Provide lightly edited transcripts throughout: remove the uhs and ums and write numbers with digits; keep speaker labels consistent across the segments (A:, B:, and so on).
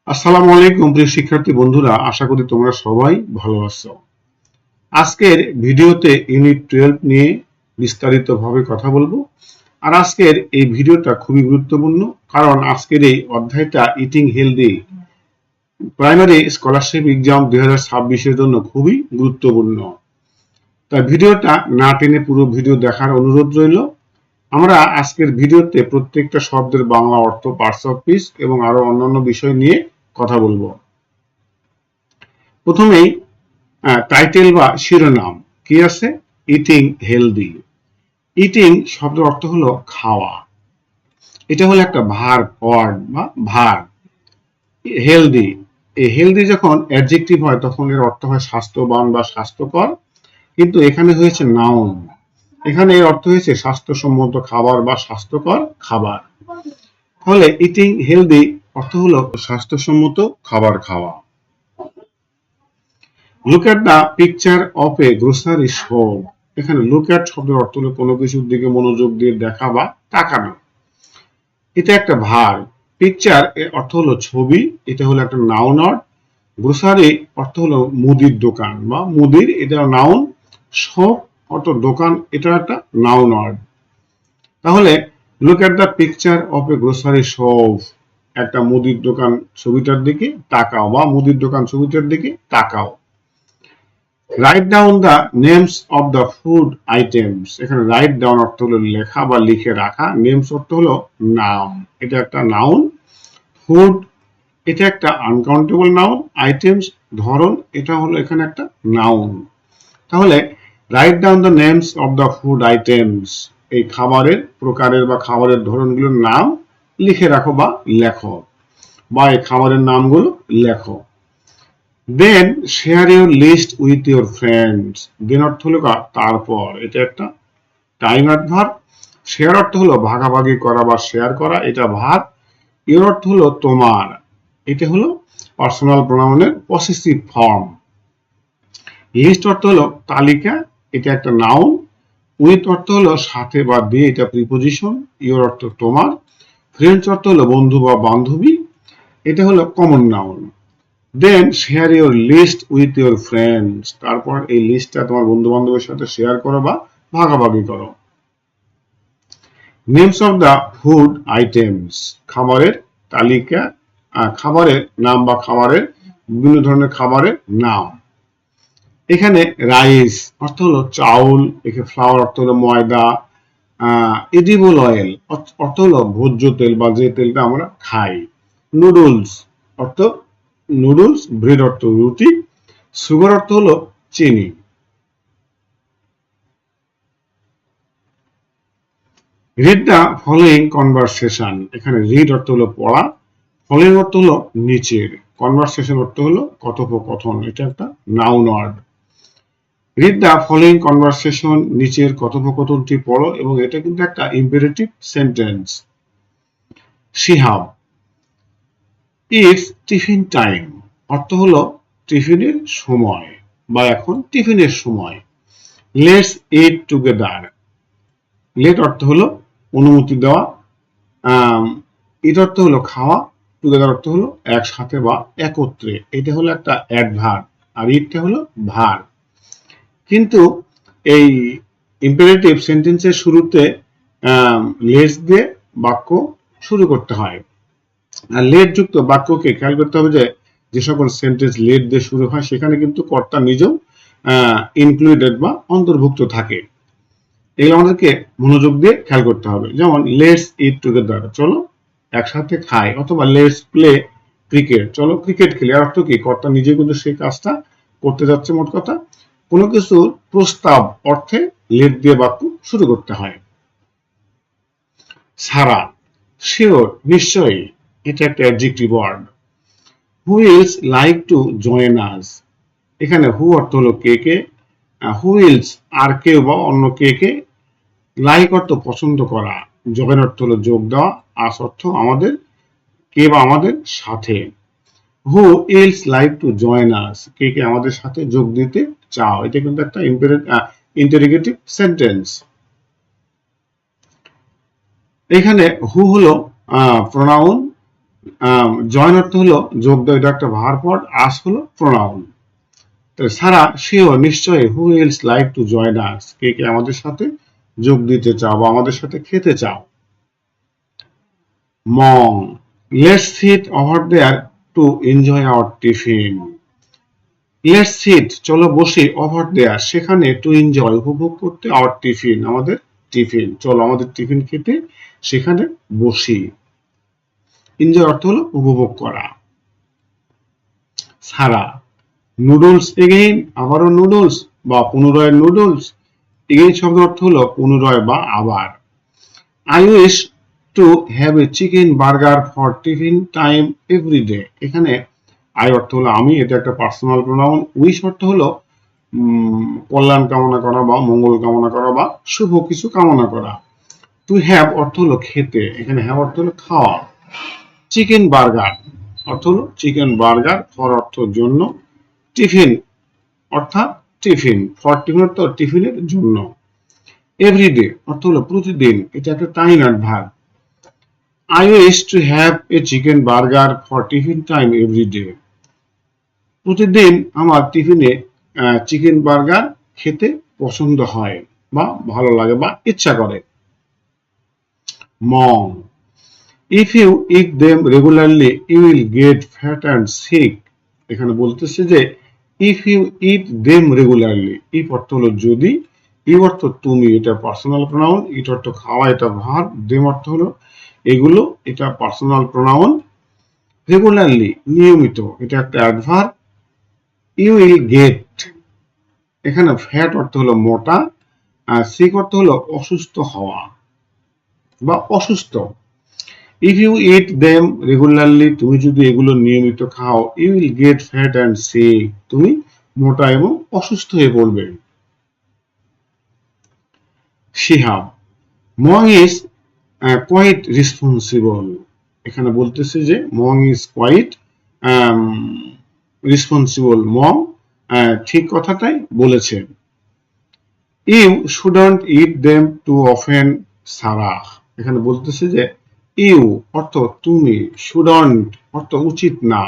A: আসসালামু আলাইকুম প্রিয় শিক্ষার্থী বন্ধুরা, আশা করি তোমরা সবাই ভালো আছো। আজকের ভিডিওতে ইউনিট 12 নিয়ে বিস্তারিতভাবে কথা বলবো। আর আজকের এই ভিডিওটা খুবই গুরুত্বপূর্ণ, কারণ আজকের এই অধ্যায়টা eating healthy primary scholarship exam 2026 জন্য খুবই গুরুত্বপূর্ণ। তাই ভিডিওটা না টেনে পুরো ভিডিও দেখার অনুরোধ রইল। আমরা আজকের ভিডিওতে প্রত্যেকটা শব্দের বাংলা অর্থ, পার্টস অফ স্পিচ এবং আরো অন্যান্য বিষয় নিয়ে কথা বলবো। প্রথমেই টাইটেল বা শিরোনাম কি আছে? Eating healthy. ইটিং শব্দের অর্থ হলো খাওয়া। এটা হলো একটা ভার্ব ওয়ার্ড বা ভার্ব। হেলদি, এই হেলদি যখন অ্যাডজেক্টিভ হয় তখন এর অর্থ হয় স্বাস্থ্যবান বা স্বাস্থ্যকর, কিন্তু এখানে হয়েছে নাউন। এখানে এর অর্থ হয়েছে স্বাস্থ্যসম্মত খাবার বা স্বাস্থ্যকর খাবার। তাহলে ইটিং হেলদি অর্থ হলো স্বাস্থ্যসম্মত খাবার খাওয়া। Look at the picture of A grocery shop. এখানে লুক এট শব্দের অর্থ হলো কোনো কিছুর দিকে মনোযোগ দিয়ে দেখা বা তাকানো। এটা একটা ভার্ব। পিকচার এর অর্থ হলো ছবি, এটা হলো একটা নাউন ওয়ার্ড। গ্রোসারি অর্থ হলো মুদির দোকান বা মুদির, এটা নাউন। শপ অর্থ দোকান, এটা একটা নাউন ওয়ার্ড। তাহলে look at the picture of A grocery shop, একটা মুদির দোকান ছবিটার দিকে তাকাও বা মুদির দোকান ছবিটার দিকে তাকাও। Write down the names of the food items. এখানে রাইট ডাউন অর্থ হলো লেখা বা লিখে রাখা, নেমস অর্থ হলো নাম, এটা একটা নাউন। ফুড এটা একটা আনকাউন্টেবল নাউন, আইটেমস ধরন, এটা হলো এখানে একটা নাউন। তাহলে write down the names of the food items, এই খাবারের প্রকারের বা খাবারের ধরনগুলোর নাম লিখে রাখো বা লেখো, বা এই খাবারের নামগুলো লেখো। Then share your list with your friends. Then অর্থ হলো তারপর, এটা একটা টাইম অ্যাডভার্ব। শেয়ার অর্থ হলো ভাগাভাগি করা বা শেয়ার করা, এটা ভার্ব। ইউর অর্থ হলো তোমার, এটা হলো পার্সোনাল প্রোনাউনের পসেসিভ ফর্ম। লিস্ট অর্থ হলো তালিকা, এটা একটা নাউন। উইথ অর্থ হলো সাথে বা দিয়ে, এটা প্রিপোজিশন। ইউর অর্থ তোমার। ফ্রেন্ডস অর্থ হলো বন্ধু বা বান্ধবী, এটা হলো common noun. Then share your list with your friends, তারপর এই লিস্টটা তোমার বন্ধু বান্ধবের সাথে শেয়ার করো বা ভাগাভাগি করো। Names of the food items, খাবারের তালিকা, খাবারের নাম বা খাবারের বিভিন্ন ধরনের খাবারের নাম। এখানে রাইস অর্থ হলো চাউল, এখানে ফ্লাওয়ার অর্থ হলো ময়দা, এডিবল অয়েল অর্থ হলো ভোজ্য তেল বা যে তেলটা আমরা খাই। নুডলস অর্থ নুডলস, ব্রেড অর্থ রুটি, সুগার অর্থ হলো চিনি। Read the following conversation. এখানে রিড অর্থ হলো পড়া, ফলোইং অর্থ হলো নিচের, কনভারসেশন অর্থ হলো কথোপকথন, এটা একটা noun word. Read the following conversation, নিচের কথোপকথনটি পড়ো, এবং এটা কিন্তু একটা imperative sentence. Shihab, it's tiffin time অর্থ হলো টিফিনের সময় বা এখন টিফিনের সময়। লেটস ইট টুগেদার, লেট অর্থ হলো অনুমতি দেওয়া, ইট অর্থ হলো খাওয়া, টুগেদার অর্থ হলো একসাথে বা একত্রে, এটা হলো একটা অ্যাডভার্ব, আর ইটটা হলো ভার্ব। কিন্তু এই ইম্পারেটিভ সেন্টেন্সের শুরুতে লেটস দিয়ে বাক্য শুরু করতে হয়। আর লেট যুক্ত বাক্যকে খেয়াল করতে হবে যে যে সকল সেন্টেন্স লেট দিয়ে শুরু হয় সেখানে কিন্তু কর্তা নিজেও ইনক্লুডেড বা অন্তর্ভুক্ত থাকে। এগুলো আমাদেরকে মনোযোগ দিয়ে খেয়াল করতে হবে। যেমন লেটস ইট টুগেদার, চলো একসাথে খাই, অথবা লেটস প্লে ক্রিকেট, চলো ক্রিকেট খেলি। আর অর্থ কি, কর্তা নিজে কিন্তু সেই কাজটা করতে যাচ্ছে। মোট কথা কোনো কিছু প্রস্তাব অর্থে লেট দিয়ে বাক্য শুরু করতে হয়। সারা, শিওর নিশ্চয়ই, এটা একটা adjective word. Who else like to join us, এখানে হু অর্থ হলো কে কে, হু ইলস আর কেউ বা অন্য কে কে, লাইক অর্থ পছন্দ করা, জয়েন অর্থ হলো যোগ দেওয়া, আস অর্থ আমাদের, কে বা আমাদের সাথে। Who else like to join us, কে কে আমাদের সাথে যোগ দিতে চাও, এটা কিন্তু একটা ইন্টারোগেটিভ সেন্টেন্স। এখানে হু হলো প্রোনাউন, জয়েন অর্থ হলো যোগ দেওয়া, এটা একটা ভার্ব ওয়ার্ড। আস হলো প্রোনাউন। তো সারা শিওর নিশ্চয়ই, who else like to join us, কে কে আমাদের সাথে যোগ দিতে চাও বা আমাদের সাথে খেতে চাও। Mong, let's sit over there to enjoy our tiffin. Let's sit চলো বসি, ওভার দেয়ার সেখানে, টু এনজয় উপভোগ করতে, আওয়ার টিফিন আমাদের টিফিন, চলো আমাদের টিফিন খেতে সেখানে বসি। এনজয় অর্থ হলো উপভোগ করা। সারা, নুডলস এগেইন, আবারও নুডলস বা পুনরায় নুডলস। এগেইন শব্দ অর্থ হলো পুনরায় বা আবার। I wish to have a chicken burger for tiffin time every day. এখানে আই অর্থ হলো আমি, এটা একটা পার্সোনাল প্রোনাউন। উইশ অর্থ হলো কল্যাণ কামনা করা বা মঙ্গল কামনা করা বা শুভ কিছু কামনা করা। টু হ্যাভ অর্থ হলো খেতে, এখানে হ্যাভ অর্থ হলো খাওয়া। চিকেন বার্গার অর্থ হলো চিকেন বার্গার, ফর অর্থ জন্য, টিফিন অর্থাৎ টিফিন, ফর টিফিন অর্থ টিফিনের জন্য। এভরিডে অর্থ হলো প্রতিদিন, এটা একটা time adverb. I wish to have a chicken burger for tiffin time everyday. প্রতিদিন আমার টিফিনে চিকেন বার্গার খেতে পছন্দ হয় বা ভালো লাগে বা ইচ্ছা করে। Mong, if you eat them regularly you will get fat and sick. এখানে বলতেছে যে if you eat them regularly, if অর্থ হলো যদি, ইউ অর্থ তুমি, এটা পার্সোনাল প্রোনাউন, ইট অর্থ খাওয়া, এটা ভার্ব, দেম অর্থ হলো এগুলো, এটা পার্সোনাল প্রোনাউন। রেগুলারলি নিয়মিত, এটা একটা অ্যাডভার্ব। ইউ উইল গেট, এখানে ফ্যাট অর্থ হলো মোটা, আর সিক অর্থ হলো অসুস্থ হওয়া বা অসুস্থ। If you eat them regularly, তুমি যদি এগুলো নিয়মিত খাও, you will get fat and sick, তুমি মোটা এবং অসুস্থ হয়ে পড়বে। Shihab, Mong is quite responsible. এখানে বলতেছে যে Mong is quite responsible, Mong ঠিক কথাটাই বলেছে। You shouldn't eat them too often Sarah. এখানে বলতেছে যে ইউ অর্থ তুমি, শুডন্ট অর্থ উচিত না,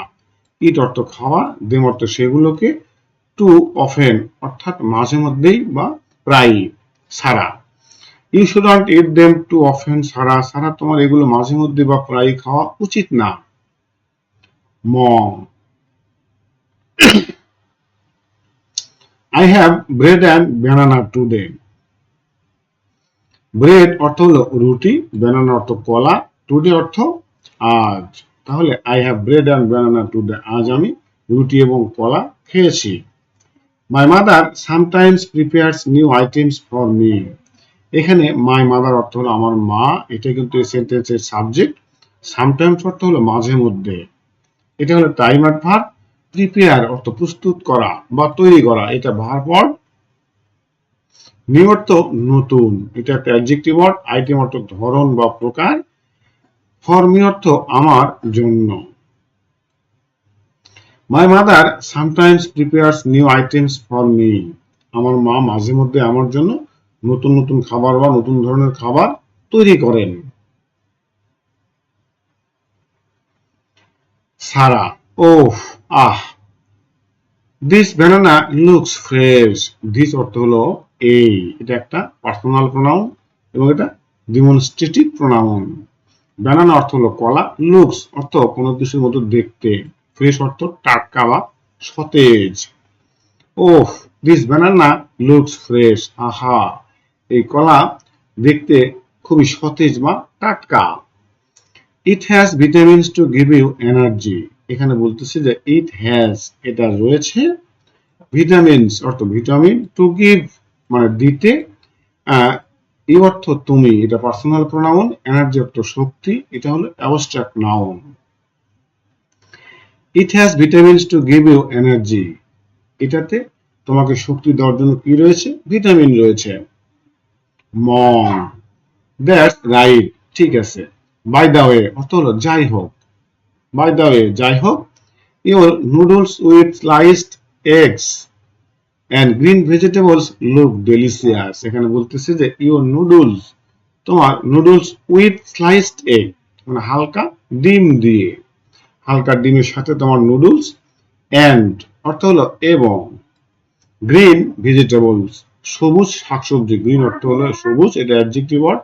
A: ইট অর্থ খাওয়া, দেম অর্থ সেগুলোকে, টু অফেন অর্থাৎ মাঝে মধ্যেই বা প্রায়ই, Sara. You shouldn't eat them too often Sara, Sara তোমার এগুলো মাঝে মধ্যে বা প্রায়ই খাওয়া উচিত না। Mom, I have bread and banana today. Bread অর্থ হলো রুটি, ব্যানানা অর্থ কলা, টুডে অর্থ আজ। তাহলে I have bread and banana today, আজ আমি রুটি এবং কলা খেয়েছি। My mother sometimes prepares new items for me. এখানে মাই মাদার অর্থ হলো আমার মা, এটা কিন্তু এই সেন্টেন্সের সাবজেক্ট। সামটাইমস অর্থ হলো মাঝে মধ্যে, এটা হলো টাইম অ্যাডভার্ব। প্রিপেয়ার অর্থ প্রস্তুত করা বা তৈরি করা, এটা ভার্ব ওয়ার্ড। নিউ অর্থ নতুন, এটা একটা অ্যাডজেক্টিভ ওয়ার্ড। আইটেম অর্থ ধরন বা প্রকার। ফর মি অর্থ আমার জন্য। My mother sometimes prepares new items for me. আমার মা মাঝে মধ্যে আমার জন্য নতুন নতুন খাবার বা নতুন ধরনের খাবার তৈরি করেন। Sara, oh, ah, this banana looks fresh. This অর্থ হলো এই, এটা একটা পার্সোনাল প্রোনাউন এবং এটা ডিমনস্ট্রেটিভ প্রোনাউন। ব্যানানা অর্থ হলো কলা, লুকস অর্থ কোনো কিছুর মতো দেখতে, ফ্রেশ অর্থ টাটকা বা সতেজ। Oh, this banana looks fresh, আহা, এই কলা দেখতে খুবই সতেজ বা টাটকা। It has vitamins to give you energy. এখানে বলতেছে যে ইট হ্যাজ, এটা রয়েছে, ভিটামিনস অর্থ ভিটামিন, টু গিভ মানে দিতে, এই অর্থ তুমি, এটা পার্সোনাল প্রোনাউন। এনার্জি অর্থ শক্তি, এটা হলো abstract noun. It has vitamins to give you energy, এটাতে তোমাকে শক্তি দেওয়ার জন্য কি রয়েছে, ভিটামিন রয়েছে। মং, দ্যাটস রাইট, ঠিক আছে। বাই দা ওয়ে অর্থ হলো যাই হোক, বাই দা ওয়ে যাই হোক, your noodles with sliced eggs and green vegetables look delicious। এখানে বলতেছে যে ইউর তোমার নুডলস উইথ স্লাইসড এগ, মানে হালকা ডিম দিয়ে, হালকা ডিমের সাথে তোমার নুডলস, এন্ড অর্থ হলো এবং, গ্রিন ভেজিটেবলস সবুজ শাকসবজি, গ্রিন অর্থ হলো সবুজ, এটা অ্যাডজেক্টিভ ওয়ার্ড,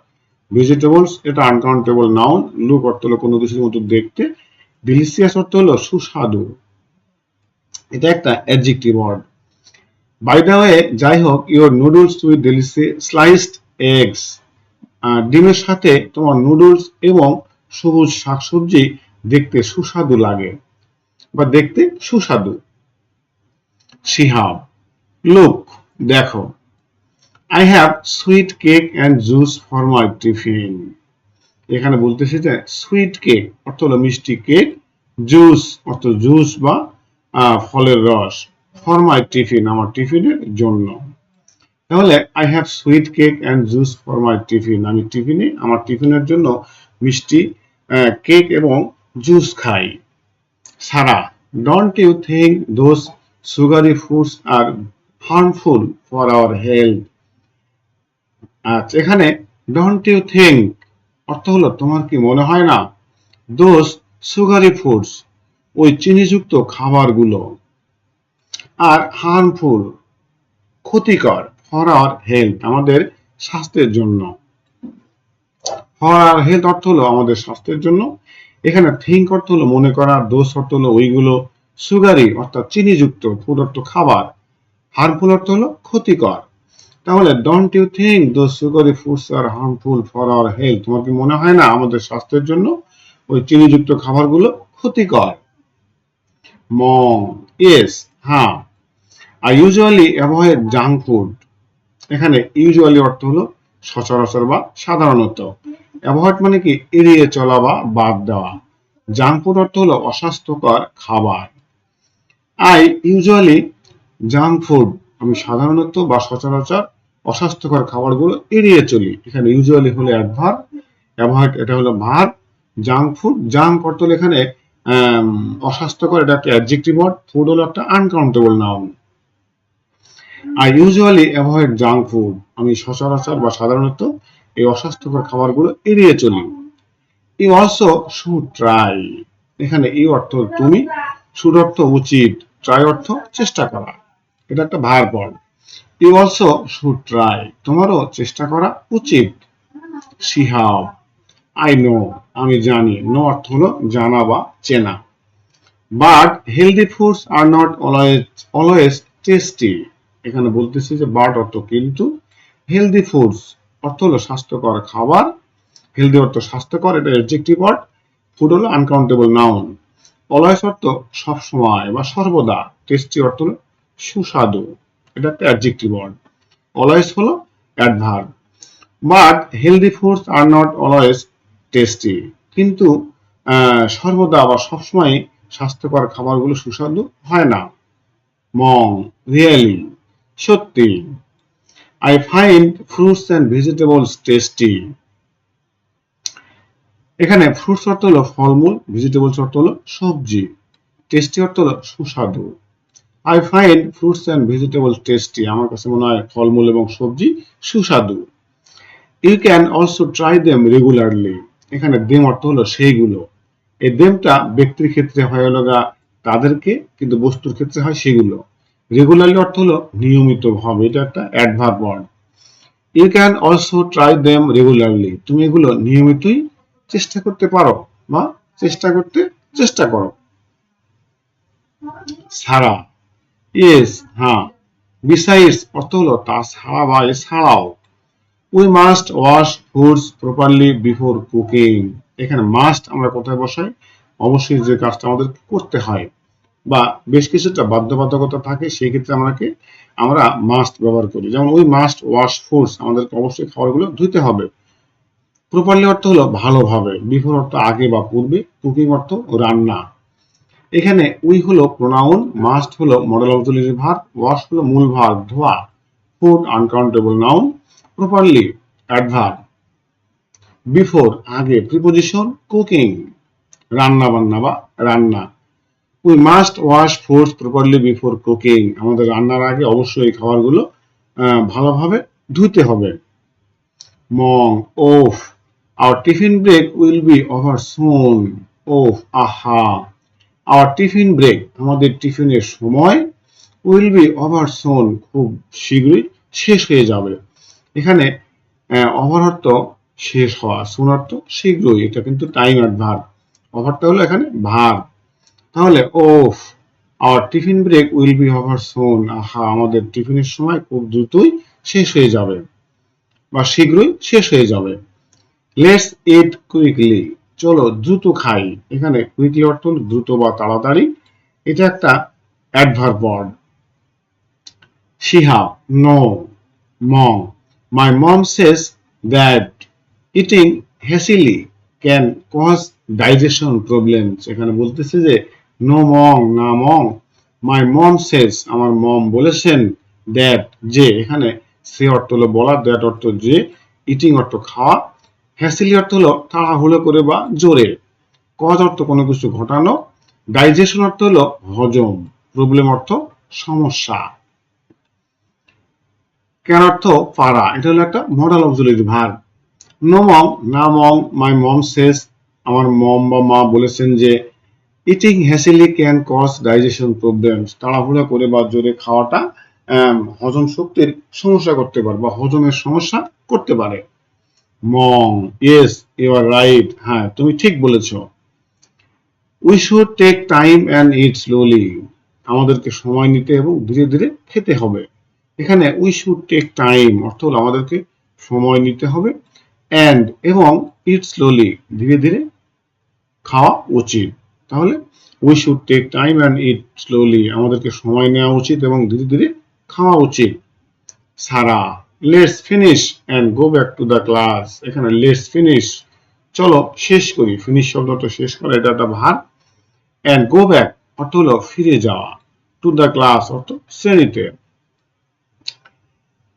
A: ভেজিটেবলস এটা আনকাউন্টেবল নাউন, লুক অর্থ হলো কোনো কিছুর মতো দেখতে, ডিলিশিয়াস অর্থ হলো সুস্বাদু, এটা একটা adjective word. By the way, যাই হোক, your noodles with sliced eggs, ডিমের সাথে তোমার নুডলস এবং সবুজ শাকসবজি দেখতে সুস্বাদু লাগে বা দেখতে সুস্বাদু। শিহাব, লুক দেখো, I have sweet cake and juice for my tiffin. এখানে বলতেছে যে সুইট কেক অর্থ হলো মিষ্টি কেক, জুস অর্থ জুস বা ফলের রস, ফর মাই টিফিন আমার টিফিনের জন্য। তাহলে I have sweet cake and juice for my tiffin, আমি টিফিনে আমার টিফিনের জন্য মিষ্টি কেক এবং জুস খাই। Sara, don't you think those sugary foods are harmful for our health. আচ্ছা, এখানে ডোন্ট ইউ থিঙ্ক অর্থ হলো তোমার কি মনে হয় না, দোজ সুগারি ফুডস ওই চিনিযুক্ত খাবারগুলো, আর হার্মফুল ক্ষতিকর, ফর আওয়ার হেলথ আমাদের স্বাস্থ্যের জন্য। ফর আওয়ার হেলথ অর্থ হলো আমাদের স্বাস্থ্যের জন্য। এখানে থিঙ্ক অর্থ হলো মনে করা, দোষ অর্থ হলো ওইগুলো, সুগারি অর্থাৎ চিনিযুক্ত, ফুড অর্থ খাবার, হার্মফুল অর্থ হলো ক্ষতিকর। তাহলে don't you think those sugary foods are harmful for our health, তোমার কি মনে হয় না আমাদের স্বাস্থ্যের জন্য ওই চিনিযুক্ত খাবারগুলো ক্ষতিকর। মম, ইয়েস, হ্যাঁ, I usually avoid junk food. এখানে ইউজুয়ালি অর্থ হলো সচরাচর বা সাধারণত, অ্যাভয়েড মানে কি এড়িয়ে চলা বা বাদ দেওয়া, জাঙ্ক ফুড অর্থ হলো অস্বাস্থ্যকর খাবার। আই ইউজুয়ালি জাঙ্ক ফুড, আমি সাধারণত বা সচরাচর অস্বাস্থ্যকর খাবারগুলো এড়িয়ে চলি। এখানে ইউজুয়ালি হলো অ্যাডভার্ব, অ্যাভয়েড এটা হলো ভার্ব, জাঙ্ক ফুড, জাঙ্ক অর্থ হলো এখানে অস্বাস্থ্যকর, এটা একটা অ্যাডজেক্টিভ ওয়ার্ড, ফুড হলো একটা uncountable noun. I usually avoid junk food, আমি সচরাচর বা সাধারণত এই অস্বাস্থ্যকর খাবারগুলো এড়িয়ে চলি। ইউ অলসো শুড ট্রাই, এখানে ইউ অর্থ তুমি, শুড অর্থ উচিত, ট্রাই অর্থ চেষ্টা করা, এটা একটা verb word. You also should try, তোমারও চেষ্টা করা উচিত। শিহাব, আই নো, আমি জানি, নো অর্থ হলো জানা বা চেনা। But healthy foods are not always tasty, এখানে বলতেছি যে বাট অর্থ কিন্তু, হেলদি ফুডস অর্থ হলো স্বাস্থ্যকর খাবার, হেলদি অর্থ স্বাস্থ্যকর, এটা অ্যাডজেক্টিভ ওয়ার্ড, ফুড হলো আনকাউন্টেবল নাউন, অলওয়েজ অর্থ সব সময় বা সর্বদা, টেস্টি অর্থ হলো সুস্বাদু, এটা একটা অ্যাডজেক্টিভ ওয়ার্ড, অলওয়েজ হলো adverb. But healthy foods are not always tasty, কিন্তু সর্বদা বা সবসময় স্বাস্থ্যকর খাবারগুলো সুস্বাদু হয় না। মং, রিয়েলি, সত্যি। I find fruits and vegetables tasty, এখানে ফ্রুটস অর্থ হলো ফলমূল, ভেজিটেবলস অর্থ হলো সবজি, টেস্টি অর্থ হলো সুস্বাদু। I find fruits and vegetables tasty, আমার কাছে মনে হয় ফলমূল এবং সবজি সুস্বাদু। You can also try them regularly, এখানে দেম অর্থ হলো সেইগুলো, এই দেমটা ব্যক্তির ক্ষেত্রে হয় হলো তাদেরকে, কিন্তু বস্তুর ক্ষেত্রে হয় সেগুলো। রেগুলারলি অর্থ হলো নিয়মিত ভাবে, এটা একটা adverb word. You can also try them regularly, তুমি এগুলো নিয়মিতই চেষ্টা করতে পারো বা চেষ্টা করো। ছাড়া, ইয়েস, হ্যাঁ, বিসাইডস অর্থ হলো তাছাড়া বা এছাড়াও। We must wash foods properly before cooking, এখানে মাস্ট আমরা কোথায় বসাই, অবশ্যই যে কাজটা আমাদের করতে হয় বা বেশ কিছুটা বাধ্যবাধকতা থাকে সেই ক্ষেত্রে আমরা মাস্ট ব্যবহার করি। যেমন উই মাস্ট ওয়াশ ফুডস, আমাদেরকে অবশ্যই খাবারগুলো ধুতে হবে। প্রপারলি অর্থ হলো ভালোভাবে, বিফোর অর্থ আগে বা পূর্বে, কুকিং অর্থ রান্না। এখানে উই হলো প্রোনাউন, মাস্ট হলো মডেল অক্সিলারি ভার্ব, ওয়াশ হলো মূল ভার্ব ধোয়া, food uncountable noun, properly adverb, before আগে প্রিপোজিশন, কুকিং রান্না বান্না বা রান্না। We must wash foods properly before cooking, আমাদের রান্নার আগে অবশ্যই এই খাবারগুলো ভালোভাবে ধুতে হবে। Mom, oof, our tiffin break will be over soon, oof, aha, our tiffin break, আমাদের টিফিনের সময়, উইল বি ওভার সোন, খুব শীঘ্রই শেষ হয়ে যাবে। এখানে ওভার অর্থ শেষ হওয়া, সোন অর্থ শীঘ্রই, এটা কিন্তু টাইম অ্যাডভার্ব। ওভারটা হলো এখানে ভার্ব। তাহলে oof our tiffin break will be over soon, আহা আমাদের টিফিনের সময় খুব দ্রুতই শেষ হয়ে যাবে বা শীঘ্রই শেষ হয়ে যাবে। লেটস ইট কুইকলি, চলো দ্রুত খাই। এখানে কুইকলি অর্থ হলো দ্রুত বা তাড়াতাড়ি, এটা একটা adverb word. Shihab, no mom, my mom says that eating hastily can cause digestion problems. এখানে বলতেছে যে নো মম, না মম, মাই মম সেজ, আমার মম বলেছেন, দ্যাট যে, এখানে সে অর্থ হলো বলা, দ্যাট অর্থ যে, ইটিং অর্থ খাওয়া, হ্যাসিলি অর্থ হলো তাড়াহুড়ো করে বা জোরে, কজ অর্থ কোনো কিছু ঘটানো, ডাইজেশন অর্থ হলো হজম, প্রবলেম অর্থ সমস্যা, ক্যান অর্থ পারা, এটা হলো একটা modal auxiliary verb. No mom, না মম, মাই মম সেজ, আমার মম বা মা বলেছেন যে, eating hastily can cause digestion problems, তাড়াহুড়া করে বা জোরে খাওয়াটা হজম শক্তির সমস্যা করতে পারে বা হজমের সমস্যা করতে পারে। Mom, yes you are right, হ্যাঁ তুমি ঠিক বলেছো। We should take time and eat slowly, আমাদেরকে সময় নিতে এবং ধীরে ধীরে খেতে হবে। এখানে উই শুড টেক টাইম অর্থ হলো আমাদেরকে সময় নিতে হবে, অ্যান্ড এবং ইট স্লোলি, ধীরে ধীরে খাওয়া উচিত। তাহলে we should take time and eat slowly, আমাদেরকে সময় নেওয়া উচিত এবং ধীরে ধীরে খাওয়া উচিত। Sara, let's finish and go back to the class, এখানে লেটস ফিনিশ চলো শেষ করি, ফিনিশ শব্দটা শেষ করা, এটা একটা ভার্ব। অ্যান্ড গো ব্যাক অর্থ হলো ফিরে যাওয়া, টু দ্য ক্লাস অর্থ শ্রেণীতে।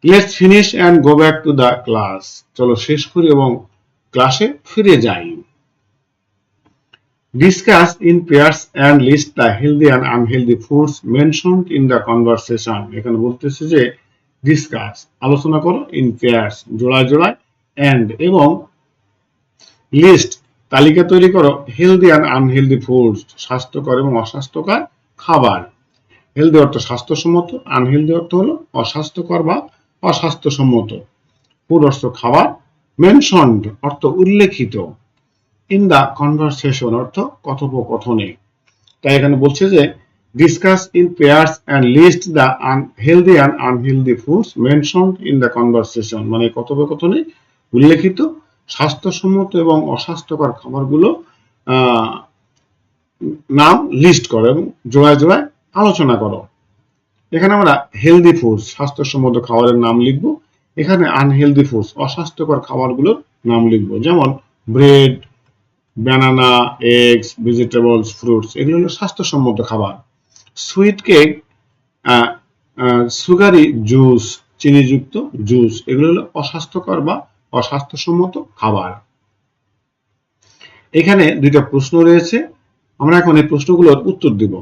A: Let's finish and go back to the class, চলো শেষ করি এবং ক্লাসে ফিরে যাই। Discuss in pairs and list the healthy and unhealthy foods mentioned in the conversation, এখানে বলতেছে যে ডিসকাস আলোচনা করো, ইন পেয়ার্স জোড়ায় জোড়ায়, অ্যান্ড এবং লিস্ট তালিকা তৈরি করো, হেলদি অ্যান্ড আনহেলদি ফুডস স্বাস্থ্যকর এবং অস্বাস্থ্যকর খাবার। হেলদি অর্থ স্বাস্থ্যসম্মত, আনহেলদি অর্থ হলো অস্বাস্থ্যকর বা অস্বাস্থ্যসম্মত, ফুড অর্থ খাবার, মেনশনড অর্থ উল্লেখিত, ইন দা কনভারসেশন অর্থ কথোপকথনে। তাই এখানে বলছে যে discuss in pairs and list the healthy and unhealthy foods mentioned in the conversation, মানে কথোপকথনে উল্লেখিত স্বাস্থ্যসম্মত এবং অস্বাস্থ্যকর খাবারগুলো নাম লিস্ট করো এবং জোড়ায় জোড়ায় আলোচনা করো। এখানে আমরা হেলদি ফুডস স্বাস্থ্যসম্মত খাবারের নাম লিখব, এখানে আনহেলদি ফুডস অস্বাস্থ্যকর খাবারগুলোর নাম লিখব, যেমন bread, banana, eggs, vegetables, fruits, এগুলো হলো স্বাস্থ্যসম্মত খাবার। সুইট কেক, সুগারি জুস, চিনিযুক্ত জুস, এগুলো হলো অস্বাস্থ্যকর বা অস্বাস্থ্যসম্মত খাবার। এখানে দুইটা প্রশ্ন রয়েছে, আমরা এখন এই প্রশ্নগুলোর উত্তর দিব।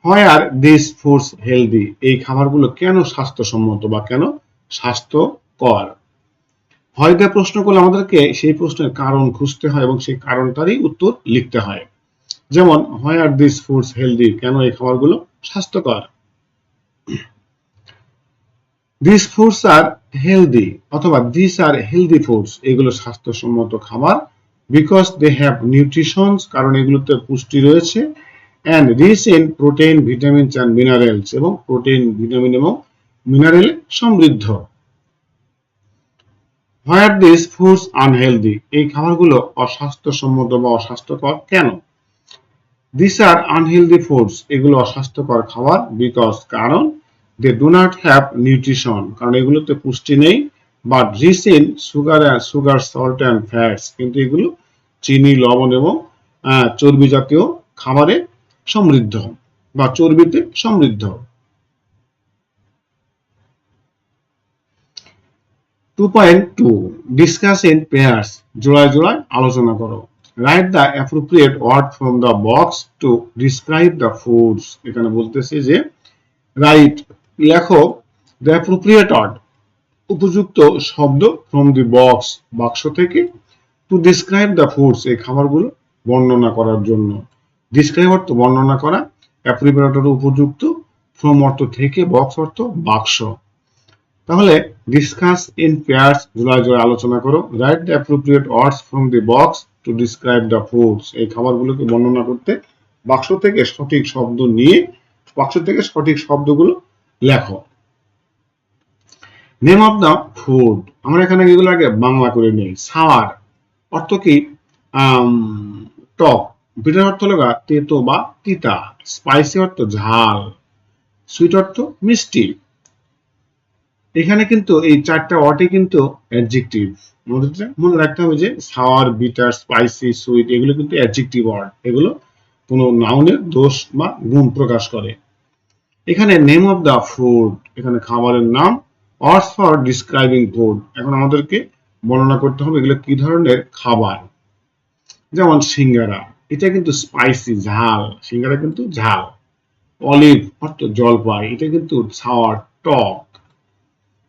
A: হয় আর দিস ফুডস হেলদি, এই খাবারগুলো কেন স্বাস্থ্যসম্মত বা কেন স্বাস্থ্যকর। হয় দেওয়া প্রশ্ন করলে আমাদেরকে সেই প্রশ্নের কারণ খুঁজতে হয় এবং সেই কারণটারই উত্তর লিখতে হয়। যেমন হয় আর দিস ফুডস হেলদি, কেন এই খাবারগুলো স্বাস্থ্যকর। দিস ফুডস আর হেলদি অথবা দিস আর হেলদি ফুডস, এগুলো স্বাস্থ্যসম্মত খাবার, বিকজ দে হ্যাভ নিউট্রিশনস, কারণ এগুলোতে পুষ্টি রয়েছে, and rich in protein, vitamins and minerals, এবং প্রোটিন, ভিটামিন এবং মিনারেলে সমৃদ্ধ। Why are these foods unhealthy, এই খাবারগুলো অস্বাস্থ্যসম্মত বা অস্বাস্থ্যকর কেন। These are unhealthy foods, এগুলো অস্বাস্থ্যকর খাবার, because কারণ they do not have nutrition, কারণ এগুলোতে পুষ্টি নেই, but rich in sugar, salt and fats, কিন্তু এগুলো চিনি, লবণ এবং চর্বি জাতীয় খাবারে সমৃদ্ধ বা চর্বিতে সমৃদ্ধ। 2.2 ডিসকাস ইন পেয়ার্স, জোড়ায় জোড়ায় আলোচনা করো। Write the appropriate word from the box to describe the foods, এখানে বলতেছে যে রাইট লেখো, দ্য অ্যাপ্রোপ্রিয়েট ওয়ার্ড উপযুক্ত শব্দ, ফ্রম দি বক্স বাক্স থেকে, টু ডিসক্রাইব দ্য ফুডস এই খাবারগুলো বর্ণনা করার জন্য। ডিসক্রাইব অর্থ বর্ণনা করা, অ্যাপ্রোপ্রিয়েট অর্থ উপযুক্ত, ফ্রম অর্থ থেকে, বক্স অর্থ বাক্স। তাহলে ডিসকাস ইন পেয়ার্স, জোড়ায় জোড়ায় আলোচনা করো। Write the appropriate words from the box to describe the foods, এই খাবারগুলোকে বর্ণনা করতে বাক্স থেকে সঠিক শব্দ নিয়ে বাক্স থেকে সঠিক শব্দগুলো লেখো। নেম অফ দ্য ফুড, আমরা এখানে এগুলো আগে বাংলা করে নিই। সাওয়ার অর্থ কি? টক। বিটার অর্থ হলো তেতো বা তিতা। স্পাইসি অর্থ ঝাল। সুইট অর্থ মিষ্টি। এখানে কিন্তু এই চারটা ওয়ার্ডই কিন্তু অ্যাডজেক্টিভ। মনে রাখতে হবে যে সাওয়ার, বিটার, স্পাইসি, সুইট এগুলো কিন্তু অ্যাডজেক্টিভ ওয়ার্ড। এগুলো কোনো নাউনের দোষ বা গুণ প্রকাশ করে। এখানে নেম অফ দ্য ফুড, এখানে খাবারের নাম। ওয়ার্ডস ফর ডিসক্রাইবিং ফুড, এখন আমাদেরকে বর্ণনা করতে হবে এগুলো কি ধরনের খাবার। যেমন সিঙ্গারা, এটা কিন্তু স্পাইসি, ঝাল, সিঙ্গারা কিন্তু ঝাল। অলিভ অর্থ জলপাই, এটা কিন্তু সাওয়ার, টক।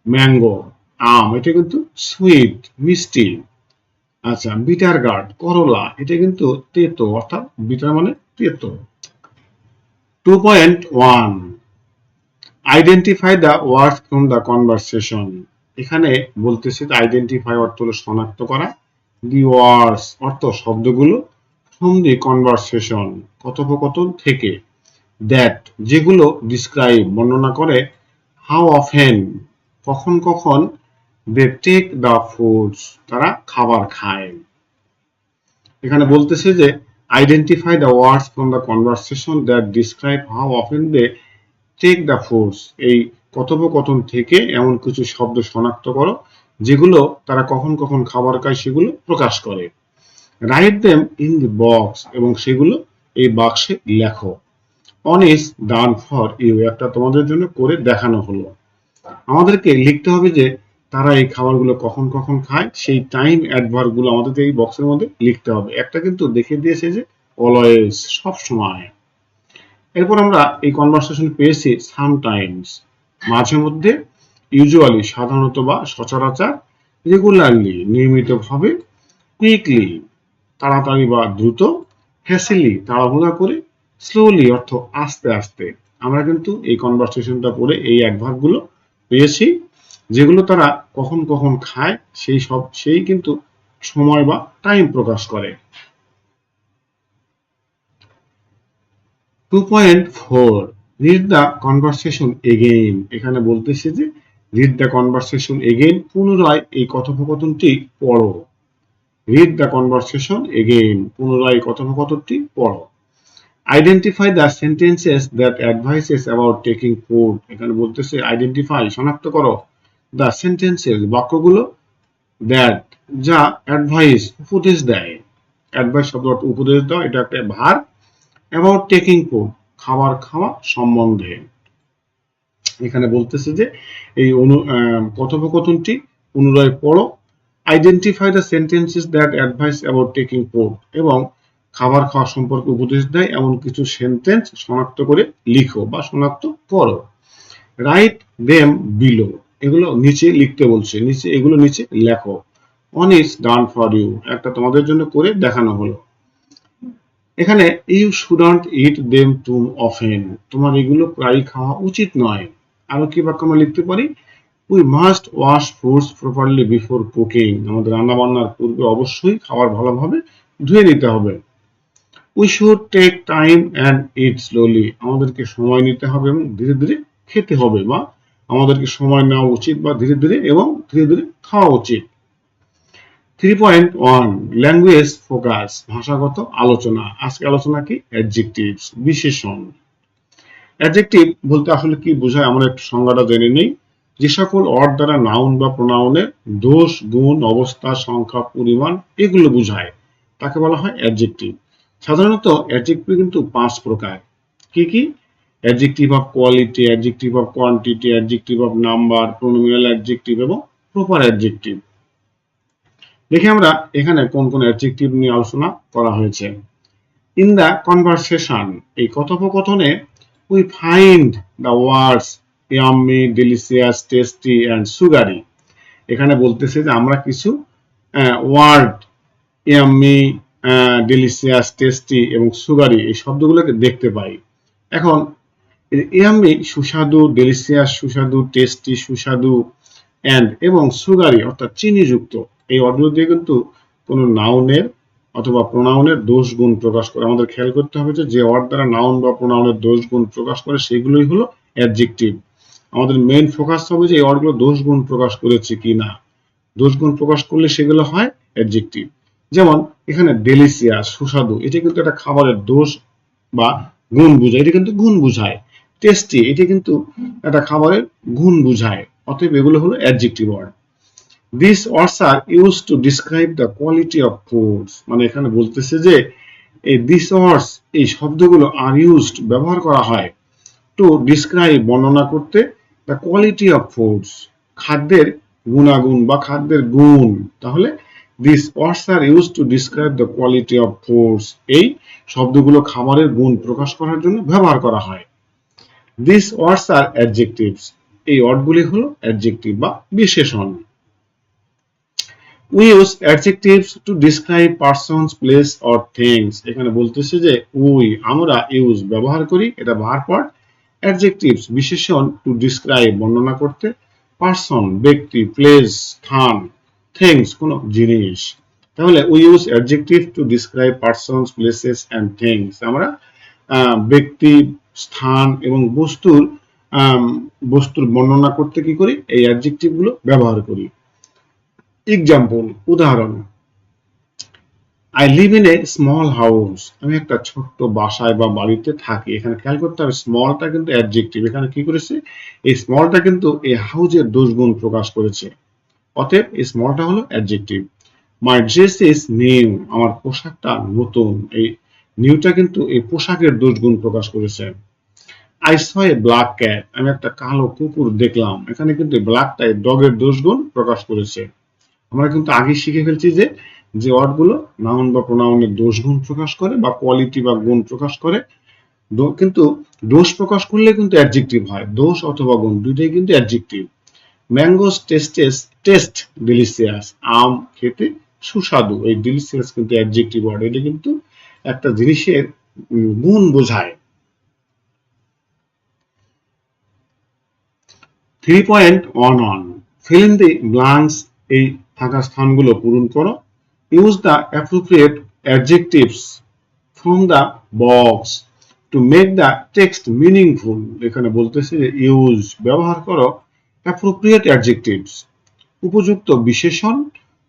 A: ম্যাঙ্গো আম, এটা কিন্তু সুইট, মিষ্টি। আচ্ছা, বিটার গার্ড করলা, এটা কিন্তু তেতো, অর্থাৎ বিটার মানে তেতো। 2.1 identify the words from the conversation, এখানে বলতেছে আইডেন্টিফাই অর্থ হলো শনাক্ত করা, দি ওয়ার্ডস অর্থ শব্দগুলো, ফ্রম দি কনভারসেশন কথোপকথন থেকে, দ্যাট যেগুলো, ডিসক্রাইব বর্ণনা করে, হাউ অফেন কখন কখন, দে টেক দ্য ফুডস তারা খাবার খায়। এখানে বলতেছে যে identify the words from the conversation that describe how often they take the foods, এই কথোপকথন থেকে এমন কিছু শব্দ শনাক্ত করো যেগুলো তারা কখন কখন খাবার খায় সেগুলো প্রকাশ করে। Write them in the box, এবং সেগুলো এই বাক্সে লেখো। One is done for you, একটা তোমাদের জন্য করে দেখানো হলো। আমাদেরকে লিখতে হবে যে তারা এই খাবারগুলো কখন কখন খায়, সেই টাইম অ্যাডভার্ব গুলো আমাদের এই বক্সের মধ্যে লিখতে হবে। একটা কিন্তু দেখে দিয়েছে যে অলওয়েজ, সব সময়। এরপর আমরা এই কনভারসেশন পেয়েছি সামটাইমস, মাঝে মধ্যে, ইউজুয়ালি সাধারণত বা সচরাচর, রেগুলারলি নিয়মিতভাবে, কুইকলি তাড়াতাড়ি বা দ্রুত, হ্যাসিলি তাড়াহুড়া করে, স্লোলি অর্থ আস্তে আস্তে। আমরা কিন্তু এই কনভারসেশনটা পড়ে এই অ্যাডভার্ব গুলো পেয়েছি যেগুলো তারা কখন কখন খায় সেই কিন্তু সময় বা টাইম প্রকাশ করে। 2.4 রিড দ্য কনভারসেশন এগেইন, এখানে বলতেছে যে রিড দ্য কনভারসেশন এগেইন, পুনরায় এই কথোপকথনটি পড়ো। রিড দ্য কনভারসেশন এগেইন, পুনরায় কথোপকথনটি পড়ো। Identify the sentences that advises about taking food, এখানে বলতেছে আইডেন্টিফাই শনাক্ত করো, দ্য সেন্টেন্সেস বাক্যগুলো, দ্যাট যা, অ্যাডভাইস উপদেশ দেয়। অ্যাডভাইস শব্দ অর্থ উপদেশ দাও, এটা একটা ভার্ব। অ্যাবাউট টেকিং ফুড খাবার খাওয়া সম্বন্ধে। এখানে বলতেছে যে এই কথোপকথনটি পুনরায় পড়ো। Identify the sentences that advice about taking food, এবং খাবার খাওয়া সম্পর্কে উপদেশ দেয় এমন কিছু সেন্টেন্স শনাক্ত করে লিখো বা শনাক্ত করো। রাইট দেম বিলো, এগুলো নিচে লিখতে বলছে, নিচে এগুলো নিচে লেখো। One is done for you, একটা তোমাদের জন্য করে দেখানো হলো। এখানে you shouldn't eat them too often, তোমার এগুলো প্রায় খাওয়া উচিত নয়। আরো কি বাক্য আমরা লিখতে পারি? We must wash foods properly before cooking, আমাদের রান্না বান্নার পূর্বে অবশ্যই খাবার ভালোভাবে ধুয়ে নিতে হবে। We should take time and eat slowly, আমাদেরকে সময় নিতে হবে এবং ধীরে ধীরে খেতে হবে, বা আমাদেরকে সময় নেওয়া উচিত বা ধীরে ধীরে এবং ধীরে ধীরে খাওয়া উচিত। 3.1 ল্যাঙ্গুয়েজ ফোকাস, ভাষাগত আলোচনা। আজকে আলোচনা কি? অ্যাডজেক্টিভস, বিশেষণ। অ্যাডজেক্টিভ বলতে আসলে কি বোঝায় আমরা একটু সংজ্ঞাটা জেনে নেই। যে সকল ওয়ার্ড দ্বারা নাউন বা প্রোনাউনের দোষ, গুণ, অবস্থা, সংখ্যা, পরিমাণ এগুলো বোঝায় তাকে বলা হয় অ্যাডজেক্টিভ। সাধারণত অ্যাডজেক্টিভ কিন্তু 5 প্রকার। কি কি? Adjective of quality, adjective of quantity, adjective of number, pronominal adjective এবং প্রপার অ্যাডজেক্টিভ। দেখি আমরা এখানে কোন কোন অ্যাডজেক্টিভ নিয়ে আলোচনা করা হয়েছে। ইন দ্য কনভারসেশন, এই কথোপকথনে, we find the words yummy, delicious, tasty and sugary, এখানে বলতেছে যে আমরা কিছু ওয়ার্ড ইয়াম্মি, ডেলিসিয়াস, টেস্টি এবং সুগারি এই শব্দগুলোকে দেখতে পাই। এখন ইয়াম্মি সুস্বাদু, ডেলিসিয়াস সুস্বাদু, টেস্টি সুস্বাদু, এবং সুগারি অর্থাৎ চিনিযুক্ত এই ওয়ার্ডগুলো দিয়ে কিন্তু কোনো নাউনের অথবা প্রোনাউনের দোষ গুণ প্রকাশ করে। আমাদের খেয়াল করতে হবে যে ওয়ার্ড দ্বারা নাউন বা প্রোনাউনের দোষ গুণ প্রকাশ করে সেগুলোই হলো অ্যাডজেক্টিভ। আমাদের মেইন ফোকাস হবে যে এই ওয়ার্ডগুলো দোষ গুণ প্রকাশ করেছে কিনা। দোষ গুণ প্রকাশ করলে সেগুলো হয় অ্যাডজেক্টিভ। যেমন এখানে ডেলিসিয়াস সুস্বাদু, এটা কিন্তু একটা খাবারের দোষ বা গুণ বোঝায়, এটা কিন্তু গুণ বোঝায়। টেস্টি, এটা কিন্তু একটা খাবারের গুণ বোঝায়। অতএব এগুলো হলো adjective word. These words are used to describe the quality of foods, মানে এখানে বলতেছে যে এই these words এই শব্দগুলো are used ব্যবহার করা হয় to describe বর্ণনা করতে the quality of foods খাদ্যের গুণাগুণ বা খাদ্যের গুণ। তাহলে these words are used to describe the quality of foods, এই শব্দগুলো খাবারের গুণ প্রকাশ করার জন্য ব্যবহার করা হয়। These words are adjectives, এই ওয়ার্ডগুলি হলো অ্যাডজেক্টিভ বা বিশেষণ। We use adjectives to describe persons, place or things, এখানে বলতেছে যে আমরা ইউজ ব্যবহার করি, এটা ভার্ব পার্ট, adjectives বিশেষণ to describe বর্ণনা করতে, পারসন ব্যক্তি, প্লেস স্থান, থিংস কোন জিনিস। তাহলে we use adjectives to describe persons, places and things, আমরা ব্যক্তি, স্থান এবং বস্তুর বর্ণনা করতে কি করি, এই অ্যাডজেক্টিভ গুলো ব্যবহার করি। এক্সাম্পল, উদাহরণ, I live in a small house, আমি একটা ছোট্ট বাসায় বা বাড়িতে থাকি। এখানে খেয়াল করতে হবে স্মলটা কিন্তু অ্যাডজেক্টিভ, এখানে কি করেছে এই স্মলটা কিন্তু এই হাউজের দোষগুণ প্রকাশ করেছে, অতএব এই স্মলটা হলো adjective. My dress is new, আমার পোশাকটা নতুন, এই নিউটা কিন্তু এই পোশাকের দোষগুণ প্রকাশ করেছে। I saw a black cat, আমি একটা কালো কুকুর দেখলাম, এখানে কিন্তু ব্ল্যাকটা ডগের দোষগুণ প্রকাশ করেছে। আমরা কিন্তু আগে শিখে ফেলছি যে ওয়ার্ডগুলো নাউন বা প্রোনাউনের দোষ গুণ প্রকাশ করে বা কোয়ালিটি বা গুণ প্রকাশ করে, কিন্তু দোষ প্রকাশ করলে কিন্তু অ্যাডজেক্টিভ হয়, দোষ অথবা গুণ দুইটাই কিন্তু অ্যাডজেক্টিভ। ম্যাঙ্গোস টেস্ট ডেলিসিয়াস, আম খেতে সুস্বাদু, এই ডেলিসিয়াস কিন্তু অ্যাডজেক্টিভ ওয়ার্ড, এটা কিন্তু একটা জিনিসের গুণ বোঝায়। 3.11 fill in the blanks, এই ফাঁকা স্থানগুলো পূরণ করো। Use the appropriate adjectives from the box to make the text meaningful, এখানে বলতেছে যে ইউজ ব্যবহার করো appropriate adjectives উপযুক্ত বিশেষণ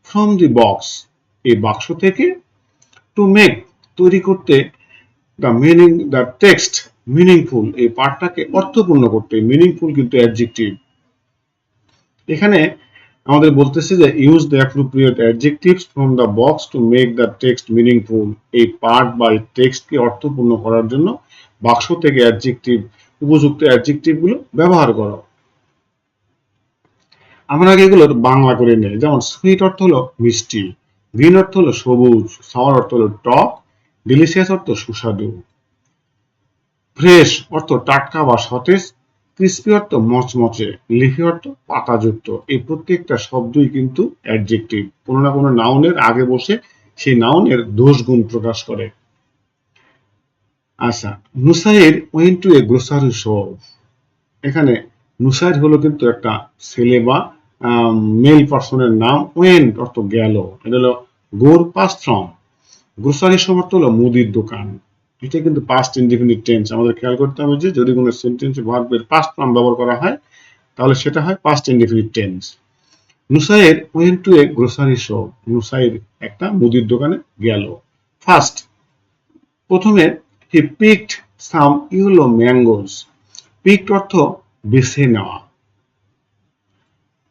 A: from the box এই বাক্স থেকে, to make তৈরি করতে, the text meaningful এই পাঠটাকে অর্থপূর্ণ করতে, meaningful কিন্তু অ্যাডজেক্টিভ। এখানে আমাদের বলতেছে যে use the appropriate adjectives from the box to make the text meaningful, এই পার্ট বা এই টেক্সটকে অর্থপূর্ণ করার জন্য বাক্স থেকে উপযুক্ত অ্যাডজেক্টিভ গুলো ব্যবহার করো। আমরা আগে এগুলোর বাংলা করে নেই, যেমন সুইট অর্থ হলো মিষ্টি, গ্রিন অর্থ হলো সবুজ, সাওয়ার অর্থ হলো টক, ডেলিশিয়াস অর্থ সুস্বাদু, ফ্রেশ অর্থ টাটকা বা সতেজ, ক্রিস্পি অর্থ মচমচে, লিফি অর্থ পাতাযুক্ত। এই প্রত্যেকটা শব্দই কিন্তু অ্যাডজেক্টিভ, কোনো না কোনো নাউনের আগে বসে সেই নাউনের দোষ গুণ প্রকাশ করে। আচ্ছা, Nusair went to a grocery shop, এখানে নুসাইর হলো কিন্তু একটা ছেলে বা মেল পার্সনের নাম, ওয়েন্ট অর্থ গেল, এটা হলো গোর পাস্ট ফ্রম, গ্রোসারি শপ অর্থ হলো মুদির দোকান, এটা কিন্তু পাস্ট ইনডিফিনিট টেন্স। আমাদের খেয়াল করতে হবে যে যদি কোনো সেন্টেন্সে ভার্বের পাস্ট ফর্ম ব্যবহার করা হয় তাহলে সেটা হয় past indefinite tense. Nusair went to a grocery shop, Nusair একটা মুদির দোকানে গেল। ফার্স্ট, প্রথমে he picked some yellow mangoes, picked অর্থ বেছে নেওয়া,